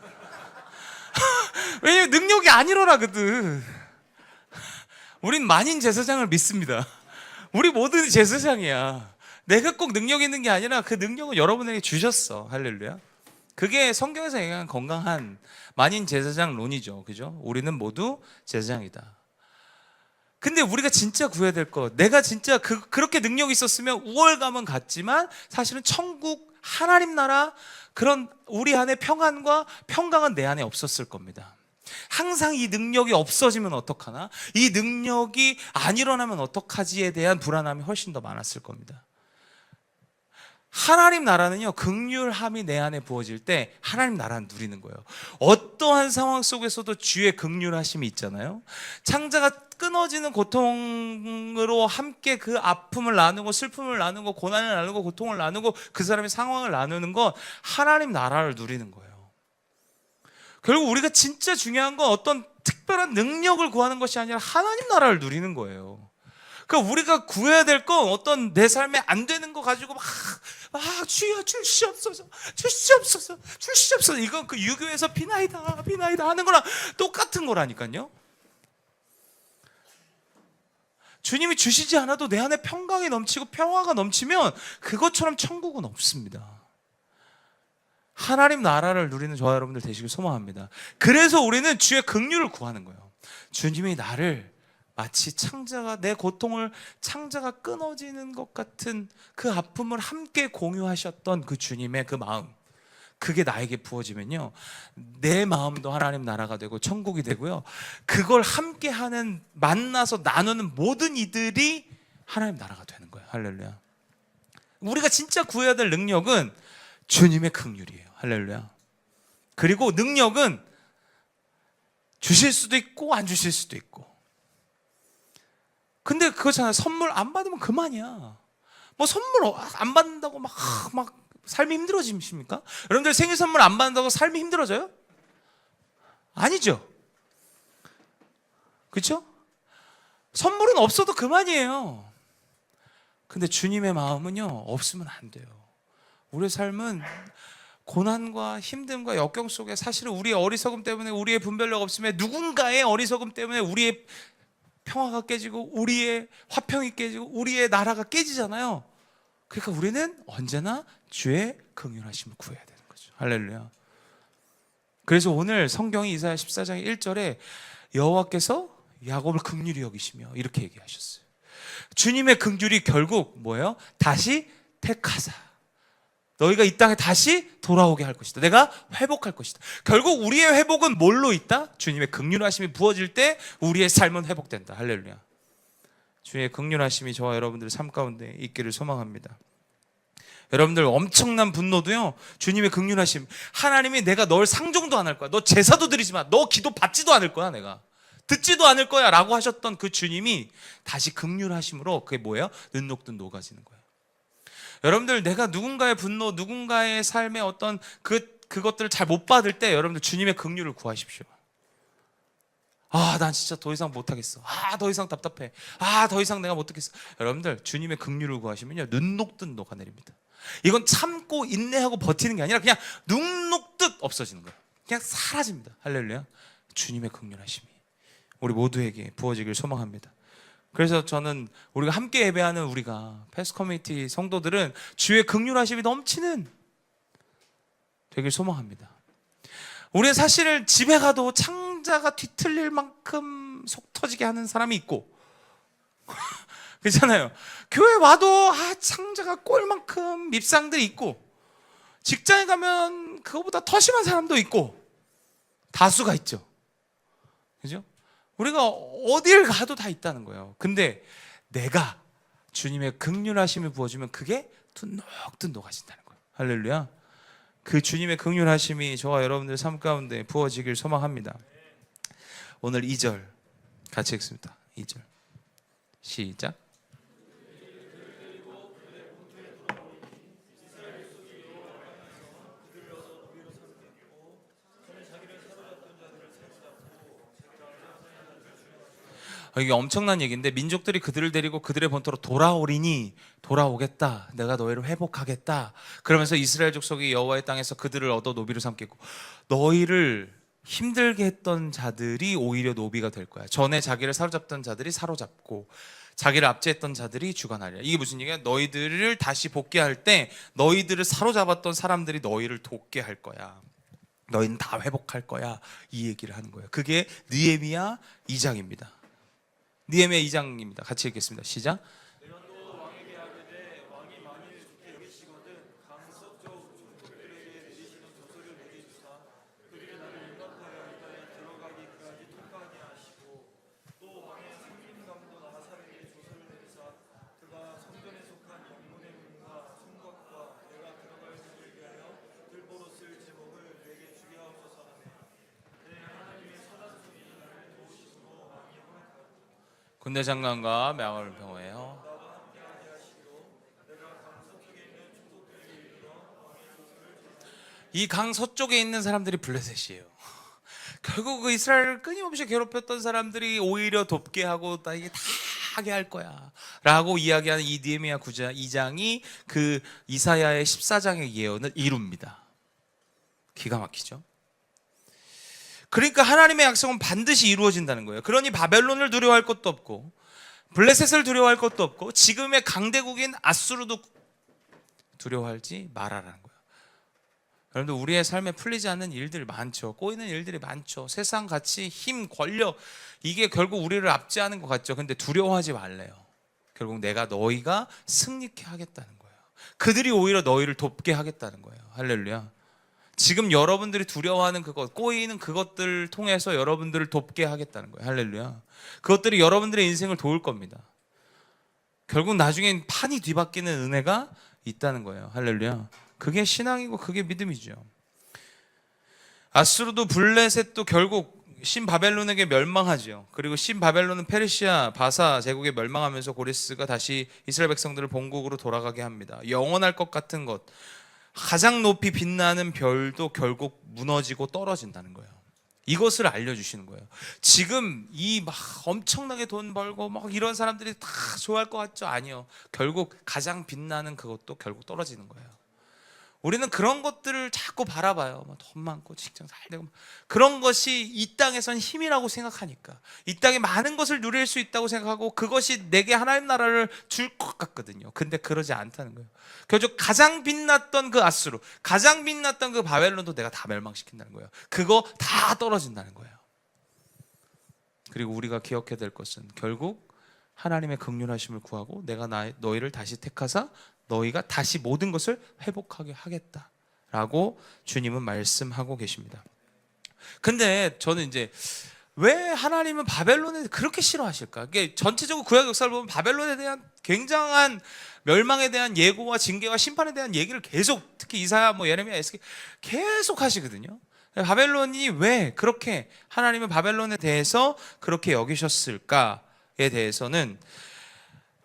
왜냐면 능력이 안 일어나거든. 우린 만인 제사장을 믿습니다. 우리 모두 제사장이야. 내가 꼭 능력 있는 게 아니라 그 능력은 여러분에게 주셨어. 할렐루야. 그게 성경에서 얘기하는 건강한 만인 제사장론이죠. 그죠? 우리는 모두 제사장이다. 근데 우리가 진짜 구해야 될 것, 내가 진짜 그렇게 능력이 있었으면 우월감은 같지만 사실은 천국, 하나님 나라, 그런 우리 안에 평안과 평강은 내 안에 없었을 겁니다. 항상 이 능력이 없어지면 어떡하나? 이 능력이 안 일어나면 어떡하지에 대한 불안함이 훨씬 더 많았을 겁니다. 하나님 나라는요, 긍휼함이 내 안에 부어질 때 하나님 나라는 누리는 거예요. 어떠한 상황 속에서도 주의 긍휼하심이 있잖아요. 창자가 끊어지는 고통으로 함께 그 아픔을 나누고 슬픔을 나누고 고난을 나누고 고통을 나누고 그 사람의 상황을 나누는 건 하나님 나라를 누리는 거예요. 결국 우리가 진짜 중요한 건 어떤 특별한 능력을 구하는 것이 아니라 하나님 나라를 누리는 거예요. 그러니까 우리가 구해야 될 건 어떤 내 삶에 안 되는 거 가지고 주여 주시옵소서, 주시옵소서, 주시옵소서. 이건 그 유교에서 비나이다 하는 거랑 똑같은 거라니까요. 주님이 주시지 않아도 내 안에 평강이 넘치고 평화가 넘치면 그것처럼 천국은 없습니다. 하나님 나라를 누리는 저와 여러분들 되시길 소망합니다. 그래서 우리는 주의 긍휼을 구하는 거예요. 주님이 나를 마치 내 고통을 창자가 끊어지는 것 같은 그 아픔을 함께 공유하셨던 그 주님의 그 마음, 그게 나에게 부어지면요, 내 마음도 하나님 나라가 되고 천국이 되고요, 그걸 함께하는, 만나서 나누는 모든 이들이 하나님 나라가 되는 거예요. 할렐루야. 우리가 진짜 구해야 될 능력은 주님의 긍휼이에요. 할렐루야. 그리고 능력은 주실 수도 있고 안 주실 수도 있고. 근데 그거잖아요. 선물 안 받으면 그만이야. 뭐 선물 안 받는다고 막 삶이 힘들어지십니까? 여러분들 생일 선물 안 받는다고 삶이 힘들어져요? 아니죠. 그렇죠? 선물은 없어도 그만이에요. 근데 주님의 마음은요, 없으면 안 돼요. 우리의 삶은 고난과 힘듦과 역경 속에 사실은 우리의 어리석음 때문에, 우리의 분별력 없음에, 누군가의 어리석음 때문에 우리의 평화가 깨지고 우리의 화평이 깨지고 우리의 나라가 깨지잖아요. 그러니까 우리는 언제나 주의 긍휼하심을 구해야 되는 거죠. 할렐루야. 그래서 오늘 성경이 이사야 14장 1절에 여호와께서 야곱을 긍휼히 여기시며 이렇게 얘기하셨어요. 주님의 긍휼이 결국 뭐예요? 다시 택하사 너희가 이 땅에 다시 돌아오게 할 것이다. 내가 회복할 것이다. 결국 우리의 회복은 뭘로 있다? 주님의 긍휼하심이 부어질 때 우리의 삶은 회복된다. 할렐루야. 주의 긍휼하심이 저와 여러분들의 삶 가운데 있기를 소망합니다. 여러분들 엄청난 분노도요, 주님의 긍휼하심. 하나님이 내가 널 상종도 안 할 거야, 너 제사도 드리지 마, 너 기도 받지도 않을 거야, 내가 듣지도 않을 거야 라고 하셨던 그 주님이 다시 긍휼하심으로 그게 뭐예요? 눈 녹듯 녹아지는 거예요. 여러분들, 내가 누군가의 분노, 누군가의 삶의 어떤 그것들을 잘 못 받을 때 여러분들 주님의 긍휼을 구하십시오. 난 진짜 더 이상 못하겠어. 더 이상 답답해. 더 이상 내가 못하겠어. 여러분들, 주님의 긍휼을 구하시면요, 눈 녹듯 녹아내립니다. 이건 참고 인내하고 버티는 게 아니라 그냥 눈 녹듯 없어지는 거예요. 그냥 사라집니다. 할렐루야. 주님의 긍휼하심이 우리 모두에게 부어지길 소망합니다. 그래서 저는 우리가 함께 예배하는 우리가 패스 커뮤니티 성도들은 주의 긍휼하심이 넘치는 되길 소망합니다. 우리는 사실 집에 가도 창자가 뒤틀릴 만큼 속 터지게 하는 사람이 있고 그렇잖아요. 교회 와도 창자가 꼬일 만큼 밉상들이 있고, 직장에 가면 그거보다 더 심한 사람도 있고, 다수가 있죠. 그죠? 우리가 어딜 가도 다 있다는 거예요. 근데 내가 주님의 긍휼하심을 부어주면 그게 둔독둔 녹아진다는 거예요. 할렐루야. 그 주님의 긍휼하심이 저와 여러분들 삶 가운데 부어지길 소망합니다. 오늘 2절 같이 읽습니다. 2절 시작. 이게 엄청난 얘기인데, 민족들이 그들을 데리고 그들의 본토로 돌아오리니 돌아오겠다, 내가 너희를 회복하겠다. 그러면서 이스라엘 족속이 여호와의 땅에서 그들을 얻어 노비로 삼겠고, 너희를 힘들게 했던 자들이 오히려 노비가 될 거야. 전에 자기를 사로잡던 자들이 사로잡고 자기를 압제했던 자들이 주관하리라. 이게 무슨 얘기야? 너희들을 다시 복귀할 때 너희들을 사로잡았던 사람들이 너희를 돕게 할 거야. 너희는 다 회복할 거야. 이 얘기를 하는 거예요. 그게 느헤미야 2장입니다. 느헤미야 2장입니다. 같이 읽겠습니다. 시작. 군대 장관과 명을 병호해요. 이 강 서쪽에 있는 사람들이 블레셋이에요. 결국 그 이스라엘을 끊임없이 괴롭혔던 사람들이 오히려 돕게 하고 나 이게 다 하게 할 거야 라고 이야기하는 이 느헤미야 2장이 그 이사야의 14장의 예언을 이룹니다. 기가 막히죠. 그러니까 하나님의 약속은 반드시 이루어진다는 거예요. 그러니 바벨론을 두려워할 것도 없고, 블레셋을 두려워할 것도 없고, 지금의 강대국인 아수르도 두려워하지 말아라는 거예요. 여러분들, 우리의 삶에 풀리지 않는 일들 많죠. 꼬이는 일들이 많죠. 세상 가치, 힘, 권력, 이게 결국 우리를 압제하는 것 같죠. 근데 두려워하지 말래요. 결국 너희가 승리케 하겠다는 거예요. 그들이 오히려 너희를 돕게 하겠다는 거예요. 할렐루야. 지금 여러분들이 두려워하는 그것, 꼬이는 그것들을 통해서 여러분들을 돕게 하겠다는 거예요. 할렐루야. 그것들이 여러분들의 인생을 도울 겁니다. 결국 나중엔 판이 뒤바뀌는 은혜가 있다는 거예요. 할렐루야. 그게 신앙이고 그게 믿음이죠. 아수르도 블레셋도 결국 신바벨론에게 멸망하죠. 그리고 신바벨론은 페르시아 바사 제국에 멸망하면서 고레스가 다시 이스라엘 백성들을 본국으로 돌아가게 합니다. 영원할 것 같은 것, 가장 높이 빛나는 별도 결국 무너지고 떨어진다는 거예요. 이것을 알려주시는 거예요. 지금 이 막 엄청나게 돈 벌고 막 이런 사람들이 다 좋아할 것 같죠? 아니요. 결국 가장 빛나는 그것도 결국 떨어지는 거예요. 우리는 그런 것들을 자꾸 바라봐요. 돈 많고 직장 잘 되고, 그런 것이 이 땅에선 힘이라고 생각하니까, 이 땅에 많은 것을 누릴 수 있다고 생각하고 그것이 내게 하나님 나라를 줄 것 같거든요. 근데 그러지 않다는 거예요. 결국 가장 빛났던 그 아수르, 가장 빛났던 그 바벨론도 내가 다 멸망시킨다는 거예요. 그거 다 떨어진다는 거예요. 그리고 우리가 기억해야 될 것은 결국 하나님의 긍휼하심을 구하고 내가 너희를 다시 택하사 너희가 다시 모든 것을 회복하게 하겠다라고 주님은 말씀하고 계십니다. 근데 저는 이제 왜 하나님은 바벨론에 그렇게 싫어하실까? 이게 전체적으로 구약 역사를 보면 바벨론에 대한 굉장한 멸망에 대한 예고와 징계와 심판에 대한 얘기를 계속, 특히 이사야, 예레미야, 에스겔 계속 하시거든요. 바벨론이 왜 그렇게 하나님은 바벨론에 대해서 그렇게 여기셨을까에 대해서는,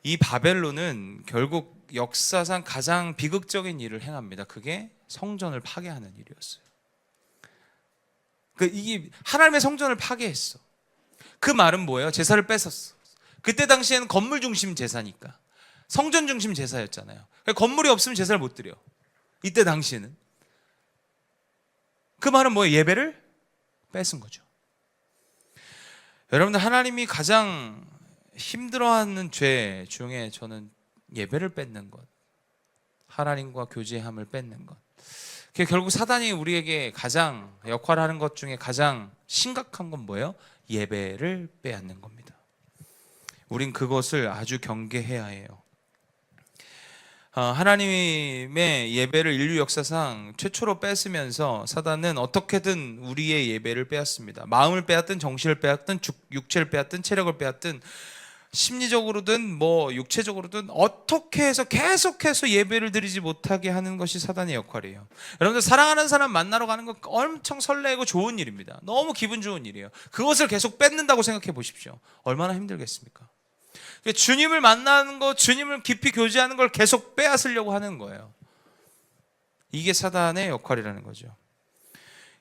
이 바벨론은 결국 역사상 가장 비극적인 일을 행합니다. 그게 성전을 파괴하는 일이었어요. 이게 하나님의 성전을 파괴했어. 그 말은 뭐예요? 제사를 뺏었어. 그때 당시에는 건물 중심 제사니까, 성전 중심 제사였잖아요. 건물이 없으면 제사를 못 드려. 이때 당시에는. 그 말은 뭐예요? 예배를 뺏은 거죠. 여러분들, 하나님이 가장 힘들어하는 죄 중에 저는 예배를 뺏는 것, 하나님과 교제함을 뺏는 것, 결국 사단이 우리에게 가장 역할을 하는 것 중에 가장 심각한 건 뭐예요? 예배를 빼앗는 겁니다. 우린 그것을 아주 경계해야 해요. 하나님의 예배를 인류 역사상 최초로 뺏으면서 사단은 어떻게든 우리의 예배를 빼앗습니다. 마음을 빼앗든, 정신을 빼앗든, 육체를 빼앗든, 체력을 빼앗든, 심리적으로든 육체적으로든 어떻게 해서 계속해서 예배를 드리지 못하게 하는 것이 사단의 역할이에요. 여러분들, 사랑하는 사람 만나러 가는 거 엄청 설레고 좋은 일입니다. 너무 기분 좋은 일이에요. 그것을 계속 뺏는다고 생각해 보십시오. 얼마나 힘들겠습니까? 주님을 만나는 거, 주님을 깊이 교제하는 걸 계속 빼앗으려고 하는 거예요. 이게 사단의 역할이라는 거죠.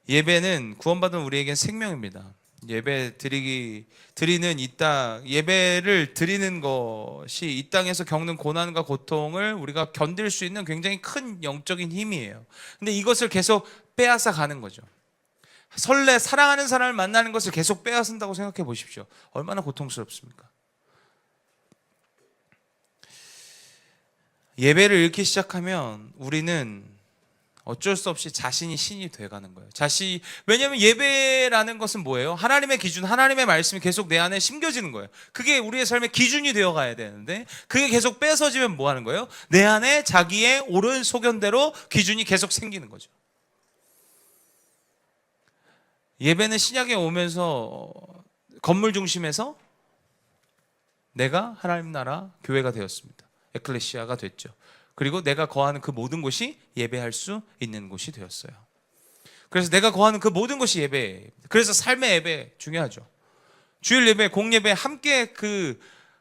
예배는 구원받은 우리에겐 생명입니다. 예배를 드리는 것이 이 땅에서 겪는 고난과 고통을 우리가 견딜 수 있는 굉장히 큰 영적인 힘이에요. 근데 이것을 계속 빼앗아 가는 거죠. 사랑하는 사람을 만나는 것을 계속 빼앗는다고 생각해 보십시오. 얼마나 고통스럽습니까? 예배를 잃기 시작하면 우리는 어쩔 수 없이 자신이 신이 돼가는 거예요. 왜냐하면 예배라는 것은 뭐예요? 하나님의 기준, 하나님의 말씀이 계속 내 안에 심겨지는 거예요. 그게 우리의 삶의 기준이 되어가야 되는데, 그게 계속 뺏어지면 뭐 하는 거예요? 내 안에 자기의 옳은 소견대로 기준이 계속 생기는 거죠. 예배는 신약에 오면서 건물 중심에서 내가 하나님 나라 교회가 되었습니다. 에클레시아가 됐죠. 그리고 내가 거하는 그 모든 곳이 예배할 수 있는 곳이 되었어요. 그래서 내가 거하는 그 모든 곳이 예배예요. 그래서 삶의 예배 중요하죠. 주일 예배, 공예배, 함께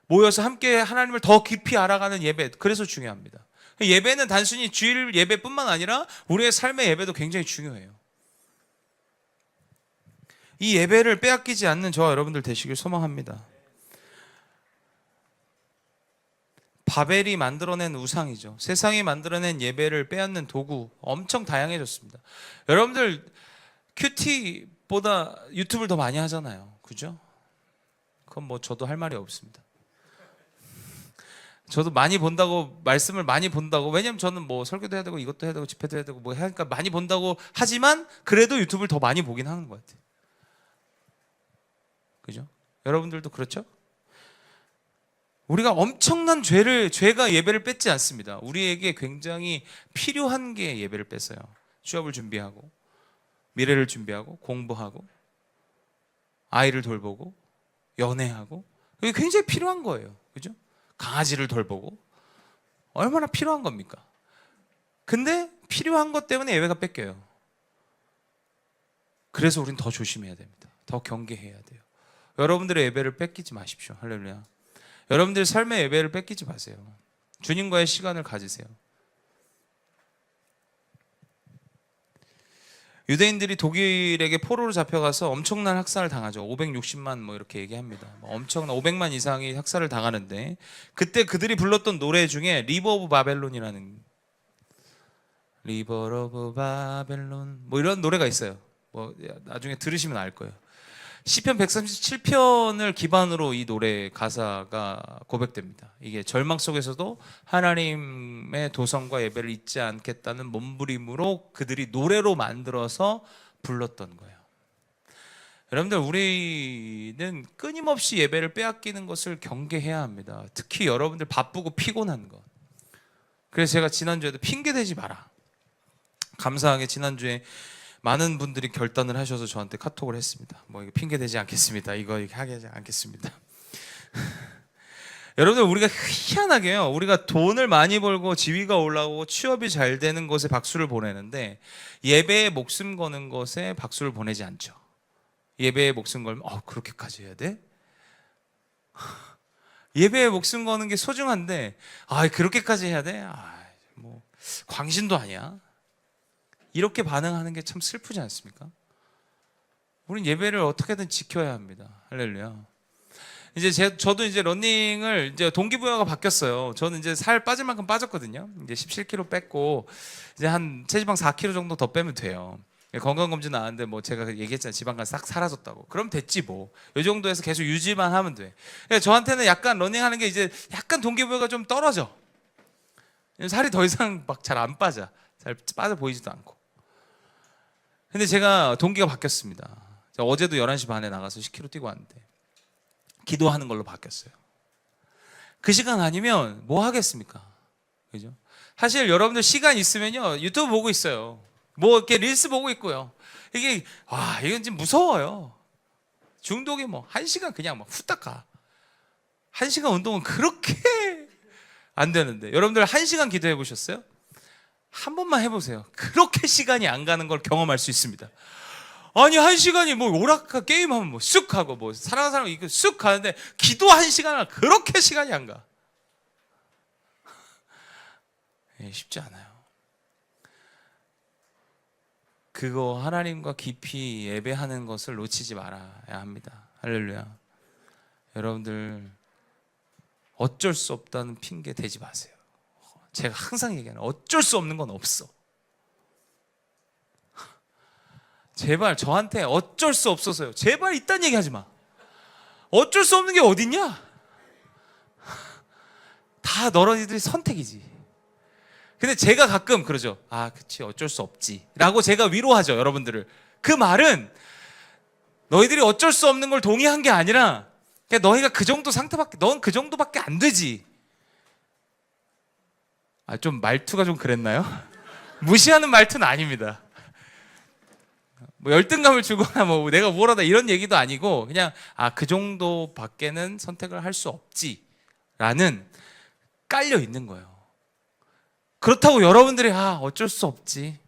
모여서 함께 하나님을 더 깊이 알아가는 예배, 그래서 중요합니다. 예배는 단순히 주일 예배뿐만 아니라 우리의 삶의 예배도 굉장히 중요해요. 이 예배를 빼앗기지 않는 저와 여러분들 되시길 소망합니다. 바벨이 만들어낸 우상이죠. 세상이 만들어낸 예배를 빼앗는 도구 엄청 다양해졌습니다. 여러분들 큐티보다 유튜브를 더 많이 하잖아요. 그죠? 그건 저도 할 말이 없습니다. 저도 많이 본다고, 말씀을 많이 본다고, 왜냐면 저는 설교도 해야 되고 이것도 해야 되고 집회도 해야 되고 하니까 많이 본다고 하지만 그래도 유튜브를 더 많이 보긴 하는 것 같아요. 그죠? 여러분들도 그렇죠? 우리가 엄청난 죄가 예배를 뺏지 않습니다. 우리에게 굉장히 필요한 게 예배를 뺏어요. 취업을 준비하고, 미래를 준비하고, 공부하고, 아이를 돌보고, 연애하고, 이게 굉장히 필요한 거예요. 그죠? 강아지를 돌보고, 얼마나 필요한 겁니까? 근데 필요한 것 때문에 예배가 뺏겨요. 그래서 우린 더 조심해야 됩니다. 더 경계해야 돼요. 여러분들의 예배를 뺏기지 마십시오. 할렐루야. 여러분들 삶의 예배를 뺏기지 마세요. 주님과의 시간을 가지세요. 유대인들이 독일에게 포로로 잡혀가서 엄청난 학살을 당하죠. 560만 이렇게 얘기합니다. 엄청난 500만 이상이 학살을 당하는데, 그때 그들이 불렀던 노래 중에 리버 오브 바벨론이라는, 리버 오브 바벨론 이런 노래가 있어요. 나중에 들으시면 알 거예요. 시편 137편을 기반으로 이 노래 가사가 고백됩니다. 이게 절망 속에서도 하나님의 도성과 예배를 잊지 않겠다는 몸부림으로 그들이 노래로 만들어서 불렀던 거예요. 여러분들, 우리는 끊임없이 예배를 빼앗기는 것을 경계해야 합니다. 특히 여러분들 바쁘고 피곤한 것. 그래서 제가 지난주에도 핑계대지 마라. 감사하게 지난주에 많은 분들이 결단을 하셔서 저한테 카톡을 했습니다. 뭐 이거 핑계 대지 않겠습니다. 이거 하지 않겠습니다. 여러분들, 우리가 희한하게요, 우리가 돈을 많이 벌고 지위가 올라오고 취업이 잘 되는 것에 박수를 보내는데 예배에 목숨 거는 것에 박수를 보내지 않죠. 예배에 목숨 걸면 그렇게까지 해야 돼? 예배에 목숨 거는 게 소중한데 그렇게까지 해야 돼? 뭐 광신도 아니야. 이렇게 반응하는 게 참 슬프지 않습니까? 우린 예배를 어떻게든 지켜야 합니다. 할렐루야. 저도 이제 러닝을 이제 동기부여가 바뀌었어요. 저는 이제 살 빠질 만큼 빠졌거든요. 이제 17kg 뺐고 이제 한 체지방 4kg 정도 더 빼면 돼요. 건강검진 나왔는데 뭐 제가 얘기했잖아요. 지방간 싹 사라졌다고. 그럼 됐지 뭐. 이 정도에서 계속 유지만 하면 돼. 저한테는 약간 러닝하는 게 이제 약간 동기부여가 좀 떨어져. 살이 더 이상 막 잘 안 빠져. 잘 빠져 보이지도 않고. 근데 제가 동기가 바뀌었습니다. 어제도 11시 반에 나가서 10km 뛰고 왔는데 기도하는 걸로 바뀌었어요. 그 시간 아니면 뭐 하겠습니까? 그죠? 사실 여러분들 시간 있으면요, 유튜브 보고 있어요. 뭐 이렇게 릴스 보고 있고요. 이건 좀 무서워요. 중독이 뭐 1시간 그냥 막 후딱 가. 1시간 운동은 그렇게 안 되는데, 여러분들 1시간 기도해 보셨어요? 한 번만 해보세요. 그렇게 시간이 안 가는 걸 경험할 수 있습니다. 아니 1시간이 뭐 오락가 게임하면 뭐 쑥 하고 뭐 사랑하는 사람 이거 쑥 가는데 기도 1시간을 그렇게 시간이 안 가. 쉽지 않아요. 그거 하나님과 깊이 예배하는 것을 놓치지 말아야 합니다. 할렐루야. 여러분들 어쩔 수 없다는 핑계 대지 마세요. 제가 항상 얘기하는 어쩔 수 없는 건 없어. 제발 저한테 어쩔 수 없어서요, 제발 이딴 얘기 하지 마. 어쩔 수 없는 게 어딨냐? 다 너희들이 선택이지. 근데 제가 가끔 그러죠. 그치, 어쩔 수 없지 라고 제가 위로하죠, 여러분들을. 그 말은 너희들이 어쩔 수 없는 걸 동의한 게 아니라 그냥 너희가 그 정도 상태밖에, 넌 그 정도밖에 안 되지. 좀 말투가 좀 그랬나요? 무시하는 말투는 아닙니다. 뭐 열등감을 주거나 뭐 내가 우월하다 이런 얘기도 아니고, 그냥 그 정도밖에는 선택을 할 수 없지라는 깔려 있는 거예요. 그렇다고 여러분들이 어쩔 수 없지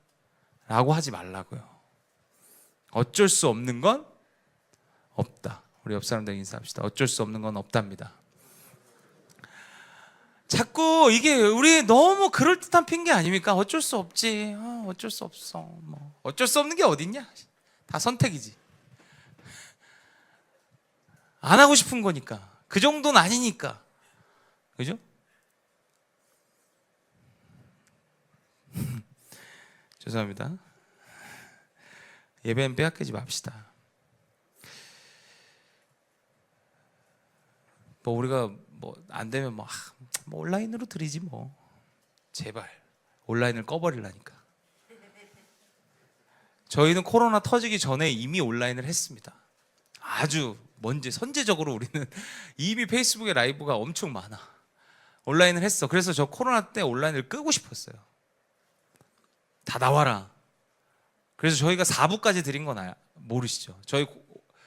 라고 하지 말라고요. 어쩔 수 없는 건 없다. 우리 옆 사람들 인사합시다. 어쩔 수 없는 건 없답니다. 자꾸 이게 우리 너무 그럴듯한 핑계 아닙니까? 어쩔 수 없지. 어쩔 수 없어. 뭐 어쩔 수 없는 게 어딨냐? 다 선택이지. 안 하고 싶은 거니까. 그 정도는 아니니까. 그죠? 죄송합니다. 예배는 빼앗기지 맙시다. 뭐 우리가 뭐 안 되면 뭐 온라인으로 드리지 뭐. 제발 온라인을 꺼버리려니까. 저희는 코로나 터지기 전에 이미 온라인을 했습니다. 아주 먼저 선제적으로 우리는 이미 페이스북에 라이브가 엄청 많아. 온라인을 했어. 그래서 저 코로나 때 온라인을 끄고 싶었어요. 다 나와라. 그래서 저희가 4부까지 드린 건 모르시죠? 저희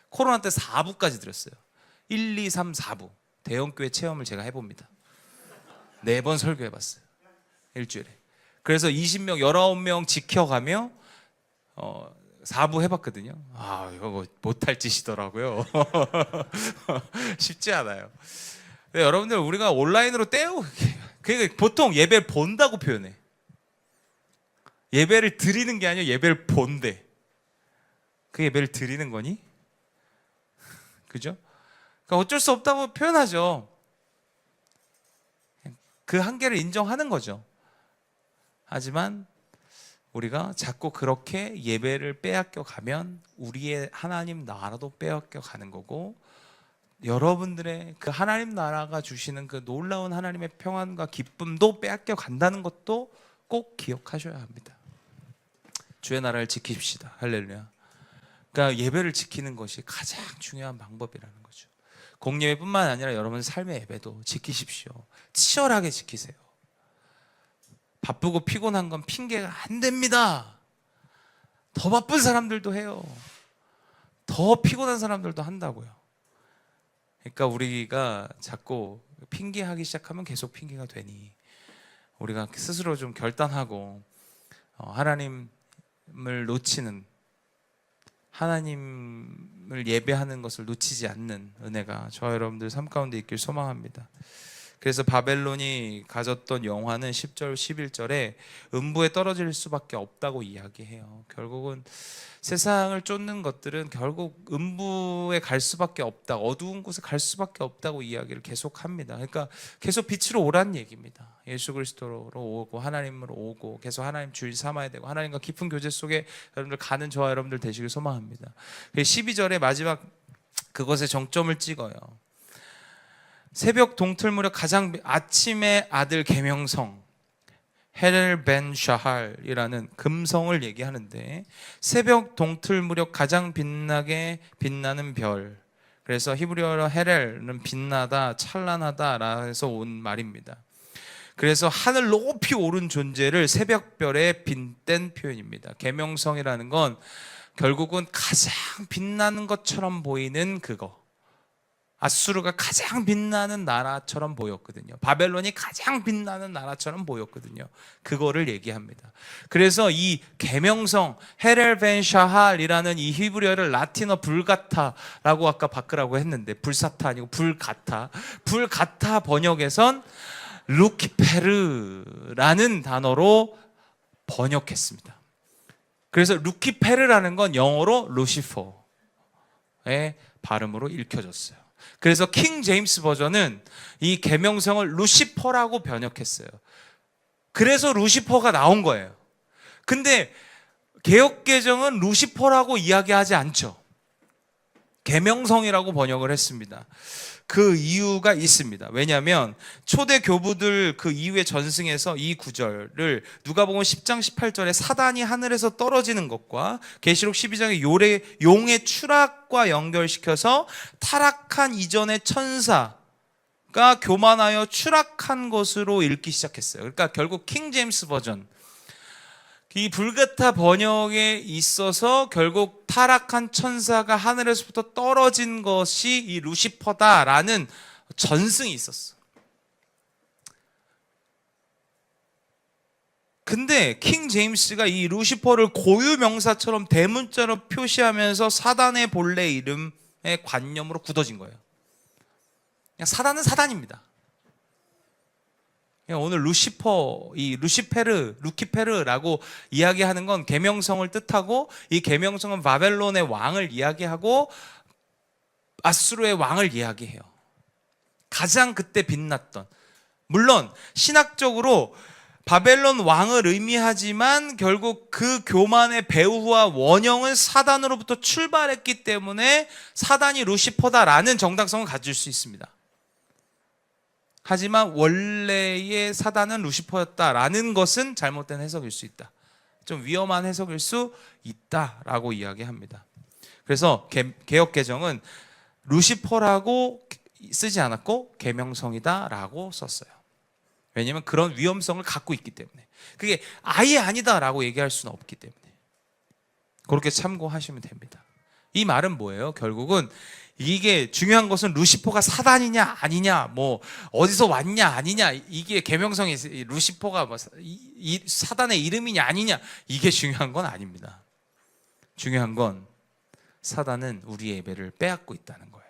코로나 때 4부까지 드렸어요. 1, 2, 3, 4부 대형교회 체험을 제가 해봅니다. 4번 설교해봤어요, 일주일에. 그래서 20명, 19명 지켜가며 4부 해봤거든요. 이거 못할 짓이더라고요. 쉽지 않아요. 근데 여러분들, 우리가 온라인으로 그러니까 보통 예배를 본다고 표현해. 예배를 드리는 게 아니라 예배를 본대. 그 예배를 드리는 거니? 그죠? 그러니까 어쩔 수 없다고 표현하죠. 그 한계를 인정하는 거죠. 하지만 우리가 자꾸 그렇게 예배를 빼앗겨 가면 우리의 하나님 나라도 빼앗겨 가는 거고, 여러분들의 그 하나님 나라가 주시는 그 놀라운 하나님의 평안과 기쁨도 빼앗겨 간다는 것도 꼭 기억하셔야 합니다. 주의 나라를 지키십시다. 할렐루야. 그러니까 예배를 지키는 것이 가장 중요한 방법이라는 거죠. 공예배뿐만 아니라 여러분 삶의 예배도 지키십시오. 치열하게 지키세요. 바쁘고 피곤한 건 핑계가 안 됩니다. 더 바쁜 사람들도 해요. 더 피곤한 사람들도 한다고요. 그러니까 우리가 자꾸 핑계하기 시작하면 계속 핑계가 되니 우리가 스스로 좀 결단하고 하나님을 놓치는, 하나님을 예배하는 것을 놓치지 않는 은혜가 저와 여러분들 삶 가운데 있길 소망합니다. 그래서 바벨론이 가졌던 영화는 10절 11절에 음부에 떨어질 수밖에 없다고 이야기해요. 결국은 세상을 쫓는 것들은 결국 음부에 갈 수밖에 없다, 어두운 곳에 갈 수밖에 없다고 이야기를 계속합니다. 그러니까 계속 빛으로 오란 얘기입니다. 예수 그리스도로 오고 하나님으로 오고 계속 하나님 주인 삼아야 되고 하나님과 깊은 교제 속에 여러분들 가는 저와 여러분들 되시길 소망합니다. 12절에 마지막 그것에 정점을 찍어요. 새벽 동틀 무렵 가장 아침의 아들 계명성 헤렐 벤 샤할이라는 금성을 얘기하는데, 새벽 동틀 무렵 가장 빛나게 빛나는 별, 그래서 히브리어로 헤렐은 빛나다, 찬란하다 라해서 온 말입니다. 그래서 하늘 높이 오른 존재를 새벽별에 빗댄 표현입니다. 계명성이라는 건 결국은 가장 빛나는 것처럼 보이는 그거, 아수르가 가장 빛나는 나라처럼 보였거든요. 바벨론이 가장 빛나는 나라처럼 보였거든요. 그거를 얘기합니다. 그래서 이 계명성 헤렐 벤 샤할이라는 이 히브리어를 라틴어 불가타라고 아까 바꾸라고 했는데, 불사타 아니고 불가타, 불가타 번역에선 루키페르라는 단어로 번역했습니다. 그래서 루키페르라는 건 영어로 루시퍼의 발음으로 읽혀졌어요. 그래서 킹 제임스 버전은 이 계명성을 루시퍼라고 번역했어요. 그래서 루시퍼가 나온 거예요. 근데 개역개정은 루시퍼라고 이야기하지 않죠. 계명성이라고 번역을 했습니다. 그 이유가 있습니다. 왜냐하면 초대 교부들 그 이후의 전승에서 이 구절을 누가복음 10장 18절에 사단이 하늘에서 떨어지는 것과 계시록 12장의 용의 추락과 연결시켜서 타락한 이전의 천사가 교만하여 추락한 것으로 읽기 시작했어요. 그러니까 결국 킹 제임스 버전, 이 불가타 번역에 있어서 결국 타락한 천사가 하늘에서부터 떨어진 것이 이 루시퍼다라는 전승이 있었어. 근데 킹 제임스가 이 루시퍼를 고유명사처럼 대문자로 표시하면서 사단의 본래 이름의 관념으로 굳어진 거예요. 그냥 사단은 사단입니다. 오늘 루시퍼, 이 루키페르라고 이야기하는 건 계명성을 뜻하고, 이 계명성은 바벨론의 왕을 이야기하고 아수르의 왕을 이야기해요. 가장 그때 빛났던, 물론 신학적으로 바벨론 왕을 의미하지만 결국 그 교만의 배후와 원형은 사단으로부터 출발했기 때문에 사단이 루시퍼다라는 정당성을 가질 수 있습니다. 하지만 원래의 사단은 루시퍼였다라는 것은 잘못된 해석일 수 있다. 좀 위험한 해석일 수 있다라고 이야기합니다. 그래서 개역개정은 루시퍼라고 쓰지 않았고 계명성이다라고 썼어요. 왜냐하면 그런 위험성을 갖고 있기 때문에. 그게 아예 아니다라고 얘기할 수는 없기 때문에. 그렇게 참고하시면 됩니다. 이 말은 뭐예요? 결국은 이게 중요한 것은 루시퍼가 사단이냐 아니냐, 뭐 어디서 왔냐 아니냐, 이게 계명성이 루시퍼가 뭐 사단의 이름이냐 아니냐, 이게 중요한 건 아닙니다. 중요한 건 사단은 우리의 예배를 빼앗고 있다는 거예요.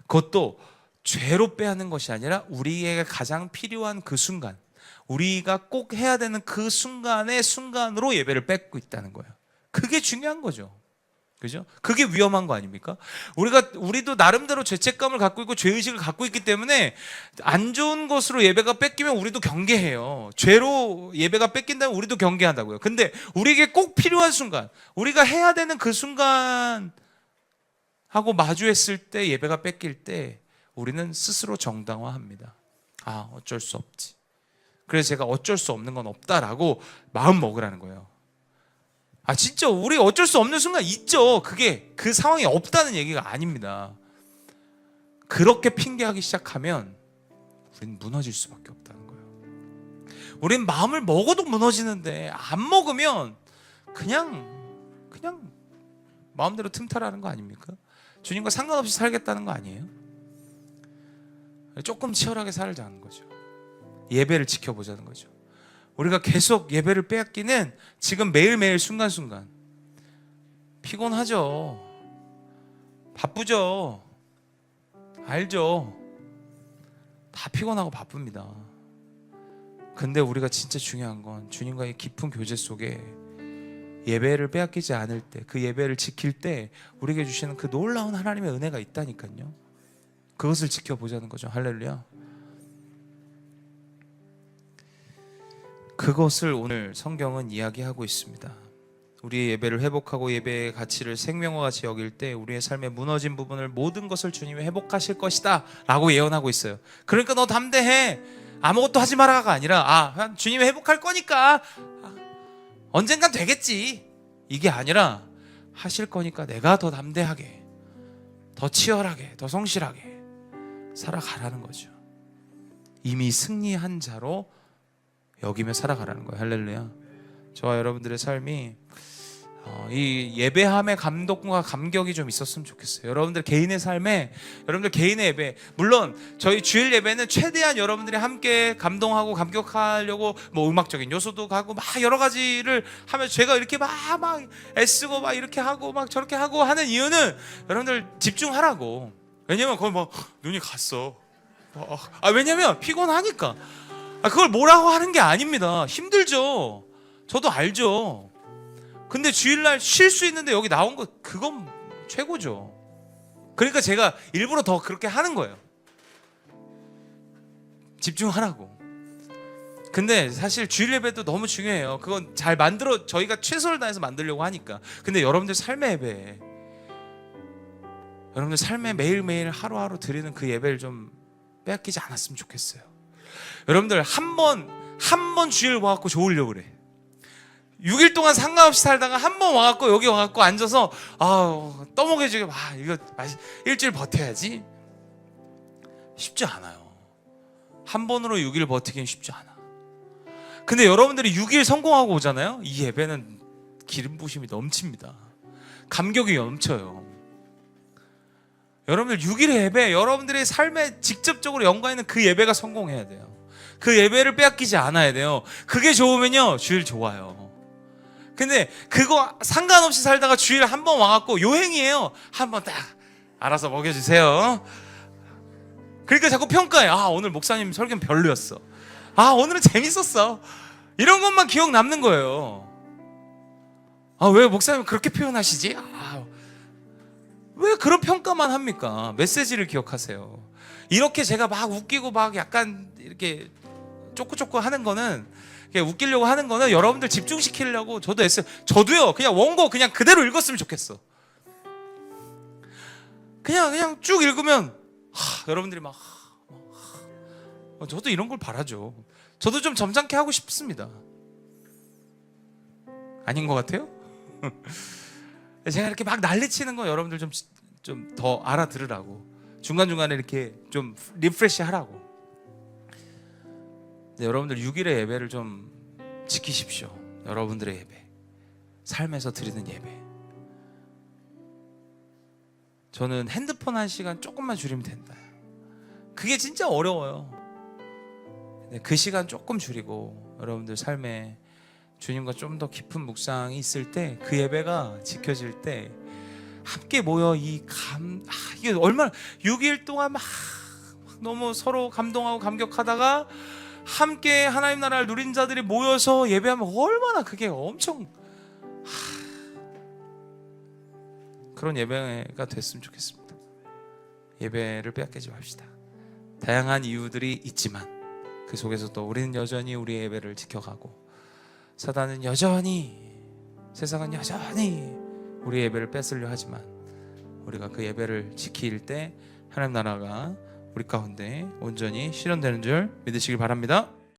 그것도 죄로 빼앗는 것이 아니라 우리에게 가장 필요한 그 순간, 우리가 꼭 해야 되는 그 순간으로 예배를 뺏고 있다는 거예요. 그게 중요한 거죠. 그죠? 그게 위험한 거 아닙니까? 우리도 나름대로 죄책감을 갖고 있고 죄의식을 갖고 있기 때문에 안 좋은 것으로 예배가 뺏기면 우리도 경계해요. 죄로 예배가 뺏긴다면 우리도 경계한다고요. 근데 우리에게 꼭 필요한 순간, 우리가 해야 되는 그 순간 하고 마주했을 때, 예배가 뺏길 때 우리는 스스로 정당화합니다. 아, 어쩔 수 없지. 그래서 제가 어쩔 수 없는 건 없다라고 마음 먹으라는 거예요. 아, 진짜 우리 어쩔 수 없는 순간 있죠. 그게 그 상황이 없다는 얘기가 아닙니다. 그렇게 핑계하기 시작하면 우리는 무너질 수밖에 없다는 거예요. 우리는 마음을 먹어도 무너지는데 안 먹으면 그냥 그냥 마음대로 틈타라는 거 아닙니까? 주님과 상관없이 살겠다는 거 아니에요? 조금 치열하게 살자는 거죠. 예배를 지켜보자는 거죠. 우리가 계속 예배를 빼앗기는 지금 매일매일 순간순간 피곤하죠. 바쁘죠. 알죠. 다 피곤하고 바쁩니다. 근데 우리가 진짜 중요한 건 주님과의 깊은 교제 속에 예배를 빼앗기지 않을 때, 그 예배를 지킬 때 우리에게 주시는 그 놀라운 하나님의 은혜가 있다니까요. 그것을 지켜보자는 거죠. 할렐루야. 그것을 오늘 성경은 이야기하고 있습니다. 우리의 예배를 회복하고 예배의 가치를 생명과 같이 여길 때 우리의 삶에 무너진 부분을 모든 것을 주님이 회복하실 것이다 라고 예언하고 있어요. 그러니까 너 담대해, 아무것도 하지 마라가 아니라 주님이 회복할 거니까 언젠간 되겠지, 이게 아니라 하실 거니까 내가 더 담대하게, 더 치열하게, 더 성실하게 살아가라는 거죠. 이미 승리한 자로 여기며 살아가라는 거예요. 할렐루야. 저와 여러분들의 삶이 이 예배함의 감동과 감격이 좀 있었으면 좋겠어요. 여러분들 개인의 삶에, 여러분들 개인의 예배, 물론 저희 주일 예배는 최대한 여러분들이 함께 감동하고 감격하려고 뭐 음악적인 요소도 가고 막 여러 가지를 하면, 제가 이렇게 막 애쓰고 막 이렇게 하고 막 저렇게 하고 하는 이유는 여러분들 집중하라고. 왜냐면 거기 막 눈이 갔어. 왜냐면 피곤하니까. 그걸 뭐라고 하는 게 아닙니다. 힘들죠. 저도 알죠. 근데 주일날 쉴 수 있는데 여기 나온 거, 그건 최고죠. 그러니까 제가 일부러 더 그렇게 하는 거예요. 집중하라고. 근데 사실 주일 예배도 너무 중요해요. 그건 잘 만들어, 저희가 최선을 다해서 만들려고 하니까. 근데 여러분들 삶의 예배, 여러분들 삶에 매일매일 하루하루 드리는 그 예배를 좀 빼앗기지 않았으면 좋겠어요. 여러분들 한 번 주일 와갖고 좋으려고 그래. 6일 동안 상관없이 살다가 한 번 와갖고 여기 와갖고 앉아서 떠먹여주게, 이거 일주일 버텨야지. 쉽지 않아요. 한 번으로 6일 버티기는 쉽지 않아. 근데 여러분들이 6일 성공하고 오잖아요. 이 예배는 기름 부심이 넘칩니다. 감격이 넘쳐요. 여러분들 6일의 예배, 여러분들의 삶에 직접적으로 연관있는 그 예배가 성공해야 돼요. 그 예배를 빼앗기지 않아야 돼요. 그게 좋으면요, 주일 좋아요. 근데 그거 상관없이 살다가 주일 한 번 와갖고 요행이에요. 한 번 딱 알아서 먹여주세요. 그러니까 자꾸 평가해. 오늘 목사님 설교는 별로였어. 오늘은 재밌었어. 이런 것만 기억 남는 거예요. 왜 목사님 그렇게 표현하시지? 왜 그런 평가만 합니까? 메시지를 기억하세요. 이렇게 제가 막 웃기고 막 약간 이렇게 쪼꼬쪼꼬 하는 거는, 웃기려고 하는 거는 여러분들 집중시키려고 저도 애써요. 저도요. 그냥 원고 그냥 그대로 읽었으면 좋겠어. 그냥 쭉 읽으면 여러분들이 막 저도 이런 걸 바라죠. 저도 좀 점잖게 하고 싶습니다. 아닌 것 같아요? 제가 이렇게 막 난리치는 거 여러분들 좀 더 알아들으라고, 중간중간에 이렇게 좀 리프레시 하라고. 네, 여러분들 6일의 예배를 좀 지키십시오. 여러분들의 예배, 삶에서 드리는 예배. 저는 핸드폰 1시간 조금만 줄이면 된다. 그게 진짜 어려워요. 네, 그 시간 조금 줄이고 여러분들 삶에 주님과 좀 더 깊은 묵상이 있을 때, 그 예배가 지켜질 때 함께 모여 이게 얼마나 6일 동안 막 너무 서로 감동하고 감격하다가 함께 하나님 나라를 누린 자들이 모여서 예배하면 얼마나 그게 엄청 그런 예배가 됐으면 좋겠습니다. 예배를 빼앗기지 맙시다. 다양한 이유들이 있지만 그 속에서도 우리는 여전히 우리의 예배를 지켜가고, 사단은 여전히, 세상은 여전히 우리의 예배를 뺏으려 하지만 우리가 그 예배를 지킬 때 하나님 나라가 우리 가운데 온전히 실현되는 줄 믿으시길 바랍니다.